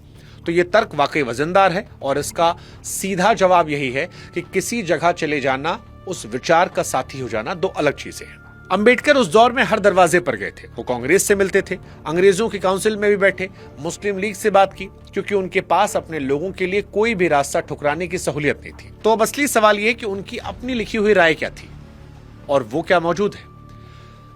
तो ये तर्क वाकई वजनदार है और इसका सीधा जवाब यही है कि किसी जगह चले जाना, उस विचार का साथी हो जाना 2 अलग चीजें हैं। अंबेडकर उस दौर में हर दरवाजे पर गए थे। वो कांग्रेस से मिलते थे, अंग्रेजों की काउंसिल में भी बैठे, मुस्लिम लीग से बात की, क्योंकि उनके पास अपने लोगों के लिए कोई भी रास्ता ठुकराने की सहूलियत नहीं थी। तो अब असली सवाल यह कि उनकी अपनी लिखी हुई राय क्या थी और वो क्या मौजूद है।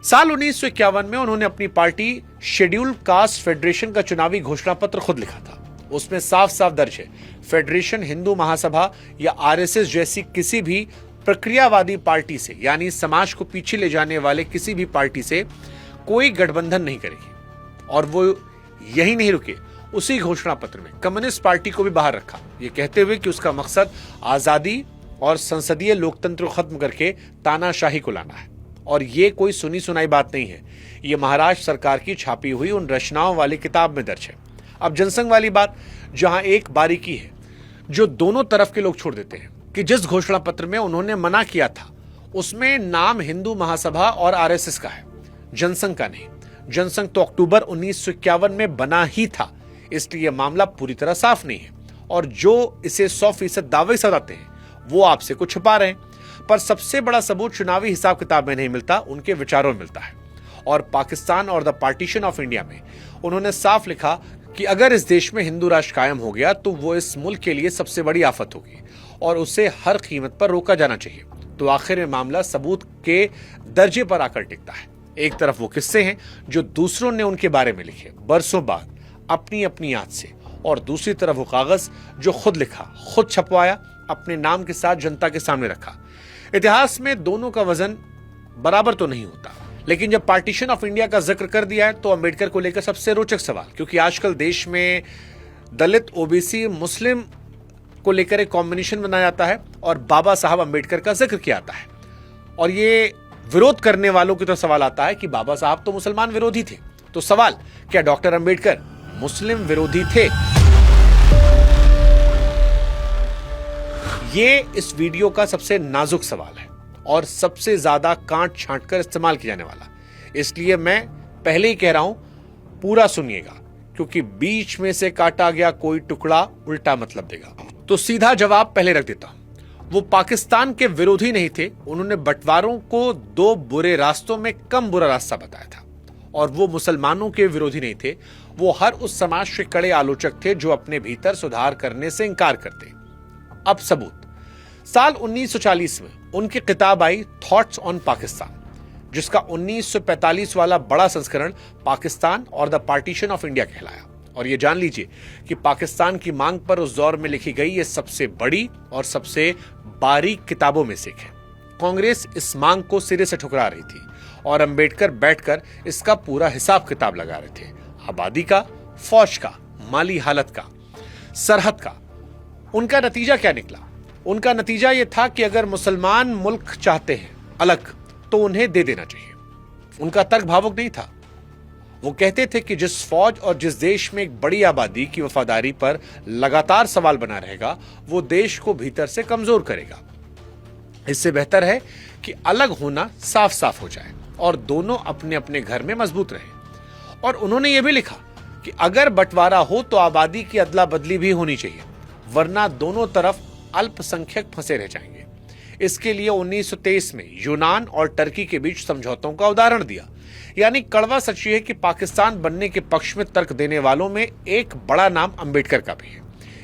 साल 1951 में उन्होंने अपनी पार्टी शेड्यूल्ड कास्ट फेडरेशन का चुनावी घोषणा पत्र खुद लिखा था। उसमें साफ साफ दर्ज है, फेडरेशन हिंदू महासभा या आरएसएस जैसी किसी भी प्रक्रियावादी पार्टी से, यानी समाज को पीछे ले जाने वाले किसी भी पार्टी से कोई गठबंधन नहीं करेगी। और वो यही नहीं रुके, उसी घोषणा पत्र में कम्युनिस्ट पार्टी को भी बाहर रखा, ये कहते हुए कि उसका मकसद आजादी और संसदीय लोकतंत्र को खत्म करके तानाशाही को लाना है। और ये कोई सुनी सुनाई बात नहीं है, ये महाराष्ट्र सरकार की छापी हुई उन रचनाओं वाली किताब में दर्ज है। अब जनसंघ वाली बात, जहां एक बारीकी है जो दोनों तरफ के लोग छोड़ देते हैं कि जिस घोषणा पत्र में उन्होंने मना किया था उसमें नाम हिंदू महासभा और आरएसएस का है, जनसंघ का नहीं। जनसंघ तो अक्टूबर 1951 में बना ही था, इसलिए मामला पूरी तरह साफ नहीं है। और जो इसे 100% दावे सदाते हैं वो आपसे कुछ छुपा रहे हैं। पर सबसे बड़ा सबूत चुनावी हिसाब किताब में नहीं मिलता, उनके विचारों में मिलता है। और पाकिस्तान और द पार्टीशन ऑफ इंडिया में उन्होंने साफ लिखा कि अगर इस देश में हिंदू राष्ट्र कायम हो गया तो वो इस मुल्क के लिए सबसे बड़ी आफत होगी और उसे हर कीमत पर रोका जाना चाहिए। तो आखिर में मामला सबूत के दर्जे पर आकर टिकता है। एक तरफ वो किस्से हैं जो दूसरों ने उनके बारे में लिखे बरसों बाद अपनी अपनी याद से, और दूसरी तरफ वो कागज जो खुद लिखा, खुद छपवाया, अपने नाम के साथ जनता के सामने रखा। इतिहास में दोनों का वजन बराबर तो नहीं होता, लेकिन जब पार्टीशन ऑफ इंडिया का जिक्र कर दिया है तो अंबेडकर को लेकर सबसे रोचक सवाल, क्योंकि आजकल देश में दलित, ओबीसी, मुस्लिम को लेकर एक कॉम्बिनेशन बनाया जाता है और बाबा साहब अंबेडकर का जिक्र किया जाता है, और ये विरोध करने वालों की तो सवाल आता है कि बाबा साहब तो मुसलमान विरोधी थे। तो सवाल, क्या डॉक्टर अंबेडकर मुस्लिम विरोधी थे? ये इस वीडियो का सबसे नाजुक सवाल है और सबसे ज्यादा काट छांट कर इस्तेमाल किया जाने वाला, इसलिए मैं पहले ही कह रहा हूं, पूरा सुनिएगा, क्योंकि बीच में से काटा गया कोई टुकड़ा उल्टा मतलब देगा। तो सीधा जवाब पहले रख देता हूं, वो पाकिस्तान के विरोधी नहीं थे। उन्होंने बंटवारों को दो बुरे रास्तों में कम बुरा रास्ता बताया था, और वो मुसलमानों के विरोधी नहीं थे। वो हर उस समाज के कड़े आलोचक थे जो अपने भीतर सुधार करने से इंकार करते। अब सबूत, साल 1940 में उनकी किताब आई थॉट्स ऑन पाकिस्तान, जिसका 1945 वाला बड़ा संस्करण पाकिस्तान और द पार्टीशन ऑफ इंडिया कहलाया। और ये जान लीजिए कि पाकिस्तान की मांग पर उस दौर में लिखी गई ये सबसे बड़ी और सबसे बारीक किताबों में से एक है। कांग्रेस इस मांग को सिरे से ठुकरा रही थी और अंबेडकर बैठकर इसका पूरा हिसाब किताब लगा रहे थे, आबादी का, फौज का, माली हालत का, सरहद का। उनका नतीजा क्या निकला? उनका नतीजा यह था कि अगर मुसलमान मुल्क चाहते हैं अलग तो उन्हें दे देना चाहिए। उनका तर्क भावुक नहीं था। वो कहते थे कि जिस फौज और जिस देश में एक बड़ी आबादी की वफादारी पर लगातार सवाल बना रहेगा, वो देश को भीतर से कमजोर करेगा। इससे बेहतर है कि अलग होना साफ साफ हो जाए और दोनों अपने अपने घर में मजबूत रहे। और उन्होंने ये भी लिखा कि अगर बंटवारा हो तो आबादी की अदला बदली भी होनी चाहिए, वरना दोनों तरफ अल्पसंख्यक फंसे रह जाएंगे। इसके लिए 1923 में यूनान और टर्की के बीच समझौतों का उदाहरण दिया। यानी कड़वा सच ये है कि पाकिस्तान बनने के पक्ष में तर्क देने वालों में एक बड़ा नाम अंबेडकर का भी है।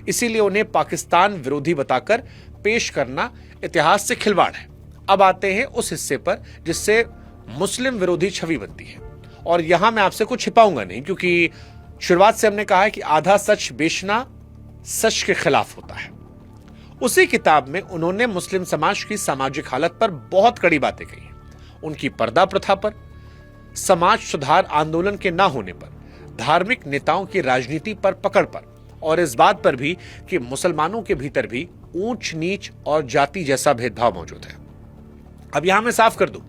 इसीलिए उन्हें पाकिस्तान विरोधी बताकर पेश करना इतिहास से खिलवाड़ है। अब आते हैं उस हिस्से पर जिससे मुस्लिम विरोधी छवि बनती है, और यहां मैं आपसे कुछ छिपाऊंगा नहीं, क्योंकि शुरुआत से हमने कहा है कि आधा सच बेचना सच के खिलाफ होता है। उसी किताब में उन्होंने मुस्लिम समाज की सामाजिक हालत पर बहुत कड़ी बातें कही। उनकी पर्दा प्रथा पर, समाज सुधार आंदोलन के ना होने पर, धार्मिक नेताओं की राजनीति पर पकड़ पर, और इस बात पर भी कि मुसलमानों के भीतर भी ऊंच नीच और जाति जैसा भेदभाव मौजूद है। अब यहां मैं साफ कर दूं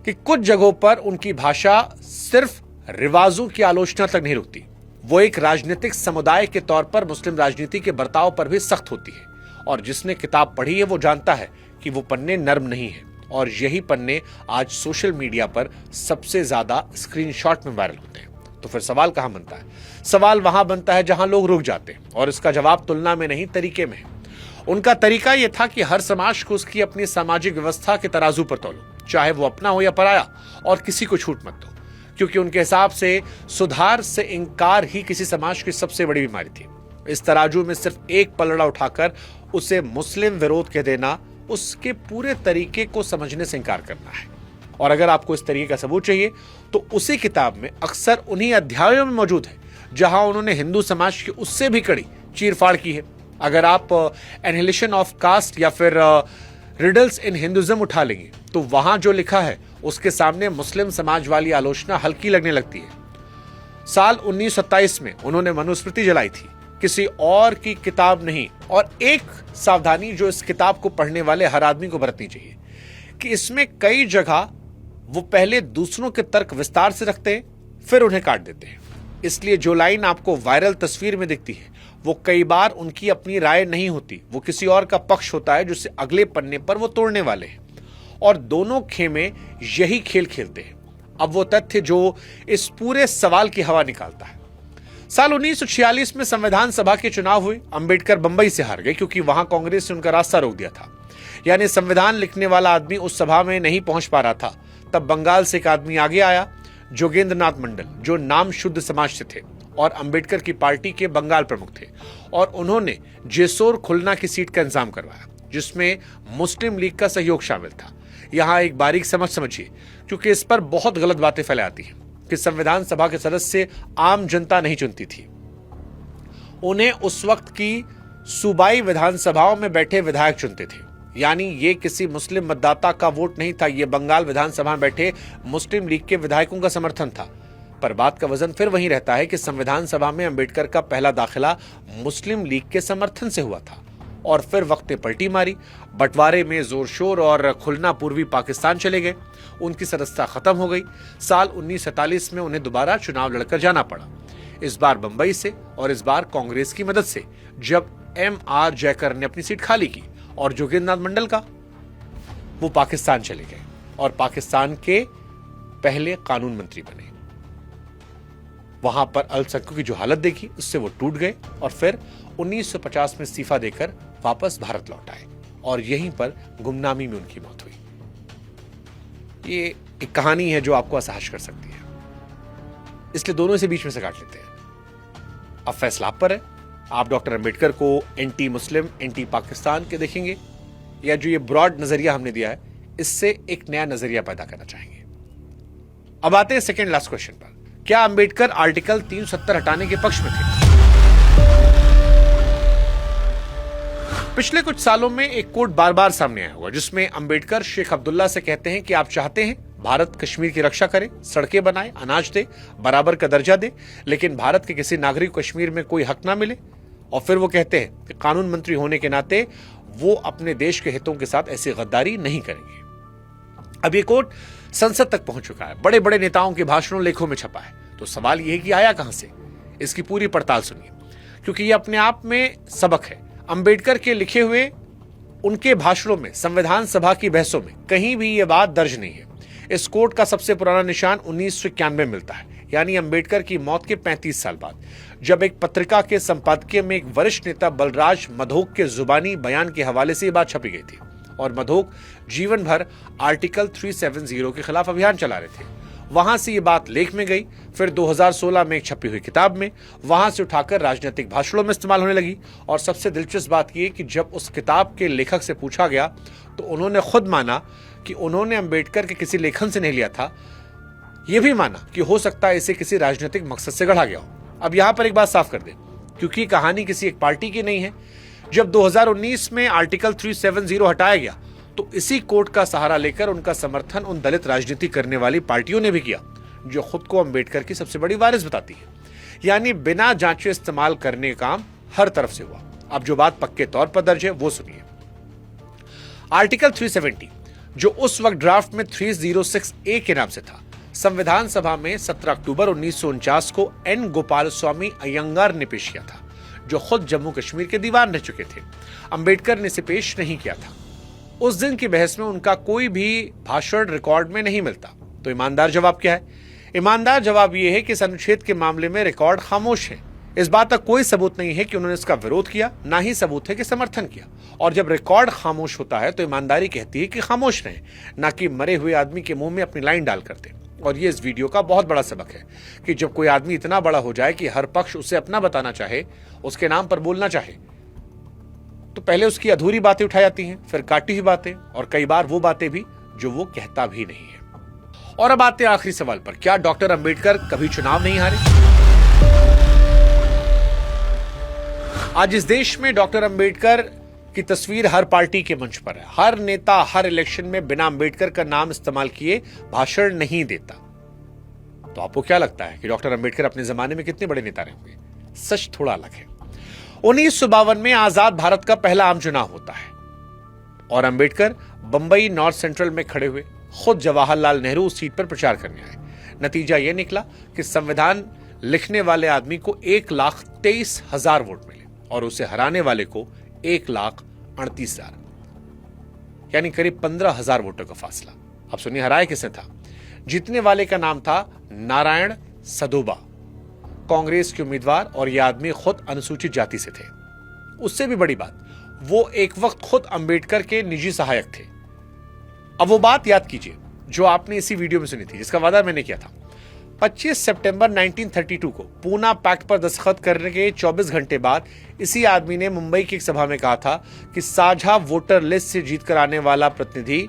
कि कुछ जगहों पर उनकी भाषा सिर्फ रिवाजों की आलोचना तक नहीं रुकती, वो एक राजनीतिक समुदाय के तौर पर मुस्लिम राजनीति के बर्ताव पर भी सख्त होती है। और जिसने किताब पढ़ी है वो जानता है कि वो पन्ने नर्म नहीं है, और यही पन्ने आज सोशल मीडिया पर सबसे ज्यादा स्क्रीनशॉट में वायरल होते हैं। तो फिर सवाल कहां बनता है? सवाल वहां बनता है जहां लोग रुक जाते हैं, और इसका जवाब तुलना में नहीं तरीके में है। उनका तरीका यह था कि हर समाज को उसकी अपनी सामाजिक व्यवस्था के तराजू पर तौलो, चाहे वो अपना हो या पराया, और किसी को छूट मत दो, क्योंकि उनके हिसाब से सुधार से इंकार ही किसी समाज की सबसे बड़ी बीमारी थी। इस तराजू में सिर्फ एक पलड़ा उठाकर उसे मुस्लिम विरोध कह देना उसके पूरे तरीके को समझने से इंकार करना है। और अगर आपको इस तरीके का सबूत चाहिए तो उसी किताब में अक्सर उन्हीं अध्यायों में मौजूद है जहां उन्होंने हिंदू समाज की उससे भी कड़ी चीरफाड़ की है। अगर आप एनहिलेशन ऑफ कास्ट या फिर रिडल्स इन हिंदुइज्म उठा लेंगे तो वहां जो लिखा है उसके सामने मुस्लिम समाज वाली आलोचना हल्की लगने लगती है। साल 1927 में उन्होंने मनुस्मृति जलाई थी, किसी और की किताब नहीं। और एक सावधानी जो इस किताब को पढ़ने वाले हर आदमी को बरतनी चाहिए कि इसमें कई जगह वो पहले दूसरों के तर्क विस्तार से रखते हैं, फिर उन्हें काट देते हैं। इसलिए जो लाइन आपको वायरल तस्वीर में दिखती है वो कई बार उनकी अपनी राय नहीं होती, वो किसी और का पक्ष होता है जिसे अगले पन्ने पर वो तोड़ने वाले हैं। और दोनों खेमे यही खेल खेलते हैं। अब वो तथ्य जो इस पूरे सवाल की हवा निकालता है। साल 1946 में संविधान सभा के चुनाव हुए। अंबेडकर बंबई से हार गए क्योंकि वहां कांग्रेस ने उनका रास्ता रोक दिया था। यानी संविधान लिखने वाला आदमी उस सभा में नहीं पहुंच पा रहा था। तब बंगाल से एक आदमी आगे आया, जोगेंद्रनाथ मंडल, जो नाम शुद्ध समाज से थे और अंबेडकर की पार्टी के बंगाल प्रमुख थे, और उन्होंने जेसोर खुलना की सीट का इंतजाम करवाया। जिसमें मुस्लिम लीग का सहयोग शामिल था। यहां एक बारीक समझिए, क्योंकि इस पर बहुत गलत बातें फैलाई आती हैं कि संविधान सभा के सदस्य आम जनता नहीं चुनती थी, उन्हें उस वक्त की सूबाई विधानसभाओं में बैठे विधायक चुनते थे। यानी ये किसी मुस्लिम मतदाता का वोट नहीं था, ये बंगाल विधानसभा में बैठे मुस्लिम लीग के विधायकों का समर्थन था। पर बात का वजन फिर वहीं रहता है कि संविधान सभा में अंबेडकर का पहला दाखिला मुस्लिम लीग के समर्थन से हुआ था और फिर वक्त ने पलटी मारी। बंटवारे में जोर शोर और खुलना पूर्वी पाकिस्तान चले गए, उनकी सदस्यता खत्म हो गई। साल 1947 में उन्हें दोबारा चुनाव लड़कर जाना पड़ा, इस बार बंबई से और इस बार कांग्रेस की मदद से, जब M.R. जयकर ने अपनी सीट खाली की और जोगिंद्रनाथ मंडल का वो पाकिस्तान चले गए और पाकिस्तान के पहले कानून मंत्री बने। वहां पर अल्पसंख्यकों की जो हालत देखी उससे वो टूट गए और फिर 1950 में इस्तीफा देकर वापस भारत लौट आए और यहीं पर गुमनामी में उनकी मौत हुई। ये एक कहानी है जो आपको असहज कर सकती है, इसलिए दोनों से बीच में से काट लेते हैं। अब फैसला आप पर है, आप डॉक्टर अंबेडकर को एंटी मुस्लिम, एंटी पाकिस्तान के देखेंगे या जो ये ब्रॉड नजरिया हमने दिया है इससे एक नया नजरिया पैदा करना चाहेंगे। अब आते हैं सेकेंड लास्ट क्वेश्चन पर, क्या अंबेडकर आर्टिकल 370 हटाने के पक्ष में थे? पिछले कुछ सालों में एक कोट बार बार सामने आया हुआ जिसमें अंबेडकर शेख अब्दुल्ला से कहते हैं कि आप चाहते हैं भारत कश्मीर की रक्षा करे, सड़कें बनाए, अनाज दे, बराबर का दर्जा दे, लेकिन भारत के किसी नागरिक को कश्मीर में कोई हक ना मिले। और फिर वो कहते हैं कि कानून मंत्री होने के नाते वो अपने देश के हितों के साथ ऐसी गद्दारी नहीं करेंगे। अब ये कोट संसद तक पहुंच चुका है, बड़े बड़े नेताओं के भाषणों, लेखों में छपा है। तो सवाल यह है कि आया कहां से? इसकी पूरी पड़ताल सुनिए, क्योंकि ये अपने आप में सबक है। अंबेडकर के लिखे हुए उनके भाषणों में, संविधान सभा की बहसों में कहीं भी यह बात दर्ज नहीं है। इस कोट का सबसे पुराना निशान 1991 मिलता है, यानी अंबेडकर की मौत के 35 साल बाद, जब एक पत्रिका के संपादकीय में एक वरिष्ठ नेता बलराज मधोक के जुबानी बयान के हवाले से यह बात छपी गई थी और मधोक जीवन भर आर्टिकल 370 के खिलाफ अभियान चला रहे थे। वहां से ये बात लेख में गई, फिर 2016 में एक छपी हुई किताब में, वहां से उठाकर राजनीतिक भाषणों में इस्तेमाल होने लगी। और सबसे दिलचस्प बात यह कि जब उस किताब के लेखक से पूछा गया तो उन्होंने खुद माना कि उन्होंने अंबेडकर के किसी लेखन से नहीं लिया था, यह भी माना कि हो सकता है इसे किसी राजनीतिक मकसद से गढ़ा गया हो। अब यहां पर एक बात साफ कर दे, क्योंकि कहानी किसी एक पार्टी की नहीं है। जब 2019 में आर्टिकल 370 हटाया गया तो इसी कोर्ट का सहारा लेकर उनका समर्थन उन दलित राजनीति करने वाली पार्टियों ने भी किया जो खुद को अंबेडकर की सबसे बड़ी वारिस बताती है। यानी बिना जांचे इस्तेमाल करने का काम हर तरफ से हुआ। अब जो बात पक्के तौर पर दर्ज है वो सुनिए। आर्टिकल 370 जो उस वक्त ड्राफ्ट में 306A के नाम से था, संविधान सभा में 17 अक्टूबर 1949 को N. गोपाल स्वामी अयंगार ने पेश किया था, जो खुद जम्मू कश्मीर के दीवान रह चुके थे। अंबेडकर ने इसे पेश नहीं किया था। उस दिन की बहस में उनका कोई भी भाषण रिकॉर्ड में नहीं मिलता। तो ईमानदार जवाब क्या है? ईमानदार जवाब यह है कि इस अनुच्छेद के मामले में रिकॉर्ड खामोश है। इस बात का कोई सबूत नहीं है कि उन्होंने इसका विरोध किया, ना ही सबूत है कि समर्थन किया। और जब रिकॉर्ड खामोश होता है तो ईमानदारी कहती है कि खामोश रहें, ना कि मरे हुए आदमी के मुंह में अपनी लाइन डाल करते। और ये इस वीडियो का बहुत बड़ा सबक है कि जब कोई आदमी इतना बड़ा हो जाए कि हर पक्ष उसे अपना बताना चाहे, उसके नाम पर बोलना चाहे, तो पहले उसकी अधूरी बातें उठाई जाती हैं, फिर काटी हुई बातें और कई बार वो बातें भी जो वो कहता भी नहीं है। और अब आते हैं आखिरी सवाल पर, क्या डॉक्टर अंबेडकर कभी चुनाव नहीं हारे? आज इस देश में डॉक्टर अंबेडकर की तस्वीर हर पार्टी के मंच पर है। हर नेता हर इलेक्शन में बिना अंबेडकर का नाम इस्तेमाल किए भाषण नहीं देता। तो आपको क्या लगता है कि डॉक्टर अंबेडकर अपने जमाने में कितने बड़े नेता रहे होंगे? सच थोड़ा अलग है। 1952 में आजाद भारत का पहला आम चुनाव होता है और अंबेडकर बंबई नॉर्थ सेंट्रल में खड़े हुए खुद जवाहरलाल नेहरू उस सीट पर प्रचार करने आए। नतीजा यह निकला कि संविधान लिखने वाले आदमी को 1,23,000 वोट मिले और उसे हराने वाले को 1,38,000, यानी करीब 15,000 वोटों का फासला। अब सुनिए हराया किसने था? जीतने वाले का नाम था नारायण सदोबा, कांग्रेस के उम्मीदवार, और यह आदमी खुद अनुसूचित जाति से थे। उससे भी बड़ी बात, वो एक वक्त खुद अंबेडकर के निजी सहायक थे। अब वो बात याद कीजिए जो आपने इसी वीडियो में सुनी थी, जिसका वादा मैंने किया था। 25 सितंबर 1932 को पूना पैक्ट पर दस्तखत करने के 24 घंटे बाद इसी आदमी ने मुंबई की एक सभा में कहा था कि साझा वोटर लिस्ट से जीतकर आने वाला प्रतिनिधि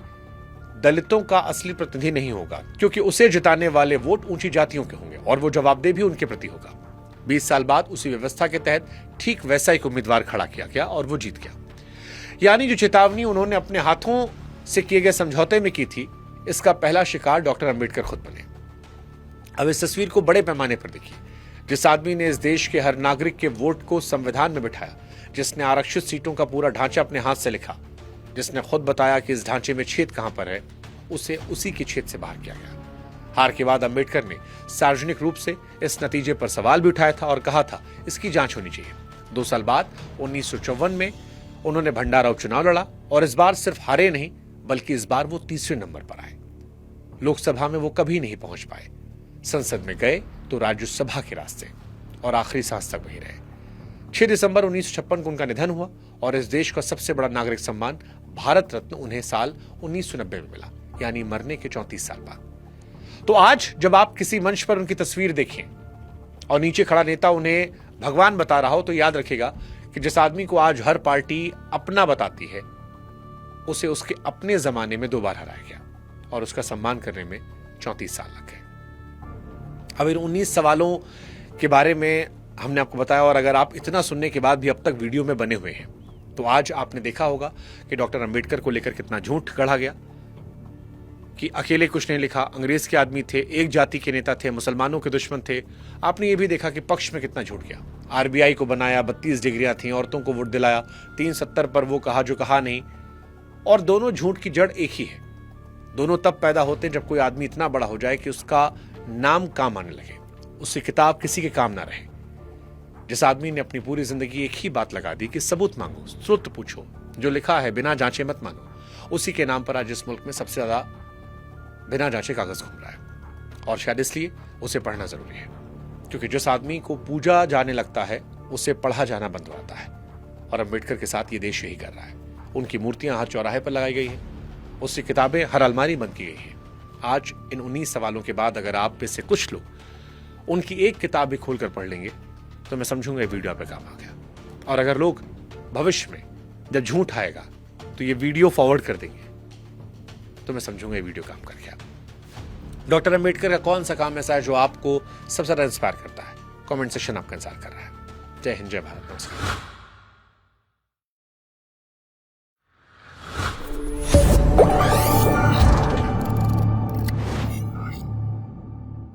दलितों का असली प्रतिनिधि नहीं होगा, क्योंकि उसे जिताने वाले वोट ऊंची जातियों के होंगे और वो जवाबदेह भी उनके प्रति होगा। 20 साल बाद उसी व्यवस्था के तहत ठीक वैसा एक उम्मीदवार खड़ा किया गया और वो जीत गया। यानी जो चेतावनी उन्होंने अपने हाथों से किए गए समझौते में की थी, इसका पहला शिकार डॉक्टर अंबेडकर खुद बने। अब इस तस्वीर को बड़े पैमाने पर देखिए। जिस आदमी ने इस देश के हर नागरिक के वोट को संविधान में बिठाया, जिसने आरक्षित सीटों का पूरा ढांचा अपने हाथ से लिखा, जिसने खुद बताया कि इस ढांचे में छेद कहां पर है, उसे उसी के छेद से बाहर किया गया। हार के बाद अंबेडकर ने सार्वजनिक रूप से इस नतीजे पर सवाल भी उठाया था और कहा था इसकी जांच होनी चाहिए। 2 साल बाद 1954 में उन्होंने भंडारा उपचुनाव लड़ा और इस बार सिर्फ हारे नहीं, बल्कि इस बार वो तीसरे नंबर पर आए। लोकसभा में वो कभी नहीं पहुंच पाए। संसद में गए तो राज्यसभा के रास्ते और आखिरी सांस तक वही रहे। 6 दिसंबर 1956 को उनका निधन हुआ और इस देश का सबसे बड़ा नागरिक सम्मान भारत रत्न उन्हें साल 1990 में मिला, यानी मरने के 34 साल बाद। तो आज जब आप किसी मंच पर उनकी तस्वीर देखें और नीचे खड़ा नेता उन्हें भगवान बता रहा हो, तो याद रखेगा कि जिस आदमी को आज हर पार्टी अपना बताती है, उसे उसके अपने जमाने में 2 बार हराया गया और उसका सम्मान करने में 34 साल लग गए। अब इन 19 सवालों के बारे में हमने आपको बताया, और अगर आप इतना सुनने के बाद भी अब तक वीडियो में बने हुए हैं, तो आज आपने देखा होगा कि डॉक्टर अंबेडकर को लेकर कितना झूठ गढ़ा गया कि अकेले कुछ नहीं लिखा, अंग्रेज के आदमी थे, एक जाति के नेता थे, मुसलमानों के दुश्मन थे। आपने ये भी देखा कि पक्ष में कितना झूठ गया। आरबीआई को बनाया, 32 डिग्रियां थी, औरतों को वोट दिलाया, 370 पर वो कहा जो कहा नहीं। और दोनों झूठ की जड़ एक ही है। दोनों तब पैदा होते हैं जब कोई आदमी इतना बड़ा हो जाए कि उसका नाम काम आने लगे, उसकी किताब किसी के काम ना रहे। जिस आदमी ने अपनी पूरी जिंदगी एक ही बात लगा दी कि सबूत मांगो, स्रोत पूछो, जो लिखा है बिना जांचे मत मानो, उसी के नाम पर आज इस मुल्क में सबसे ज्यादा बिना जांचे कागज घूम रहा है। और शायद इसलिए उसे पढ़ना जरूरी है, क्योंकि जिस आदमी को पूजा जाने लगता है, उसे पढ़ा जाना बंद हो जाता है। और अंबेडकर के साथ ये देश यही कर रहा है। उनकी मूर्तियां हर चौराहे पर लगाई गई हैं, उसकी किताबें हर अलमारी बंद की गई हैं। आज इन 19 सवालों के बाद अगर आप में से कुछ लोग उनकी एक किताब भी खोलकर पढ़ लेंगे, तो मैं समझूंगा ये वीडियो आप पे काम आ गया। और अगर लोग भविष्य में जब झूठ आएगा तो ये वीडियो फॉरवर्ड कर देंगे, तो मैं समझूंगा ये वीडियो काम कर गया। डॉक्टर अंबेडकर का कौन सा काम ऐसा है जो आपको सबसे ज्यादा इंस्पायर करता है? कमेंट सेक्शन आपका इंतजार कर रहा है। जय हिंद, जय भारत, नमस्कार।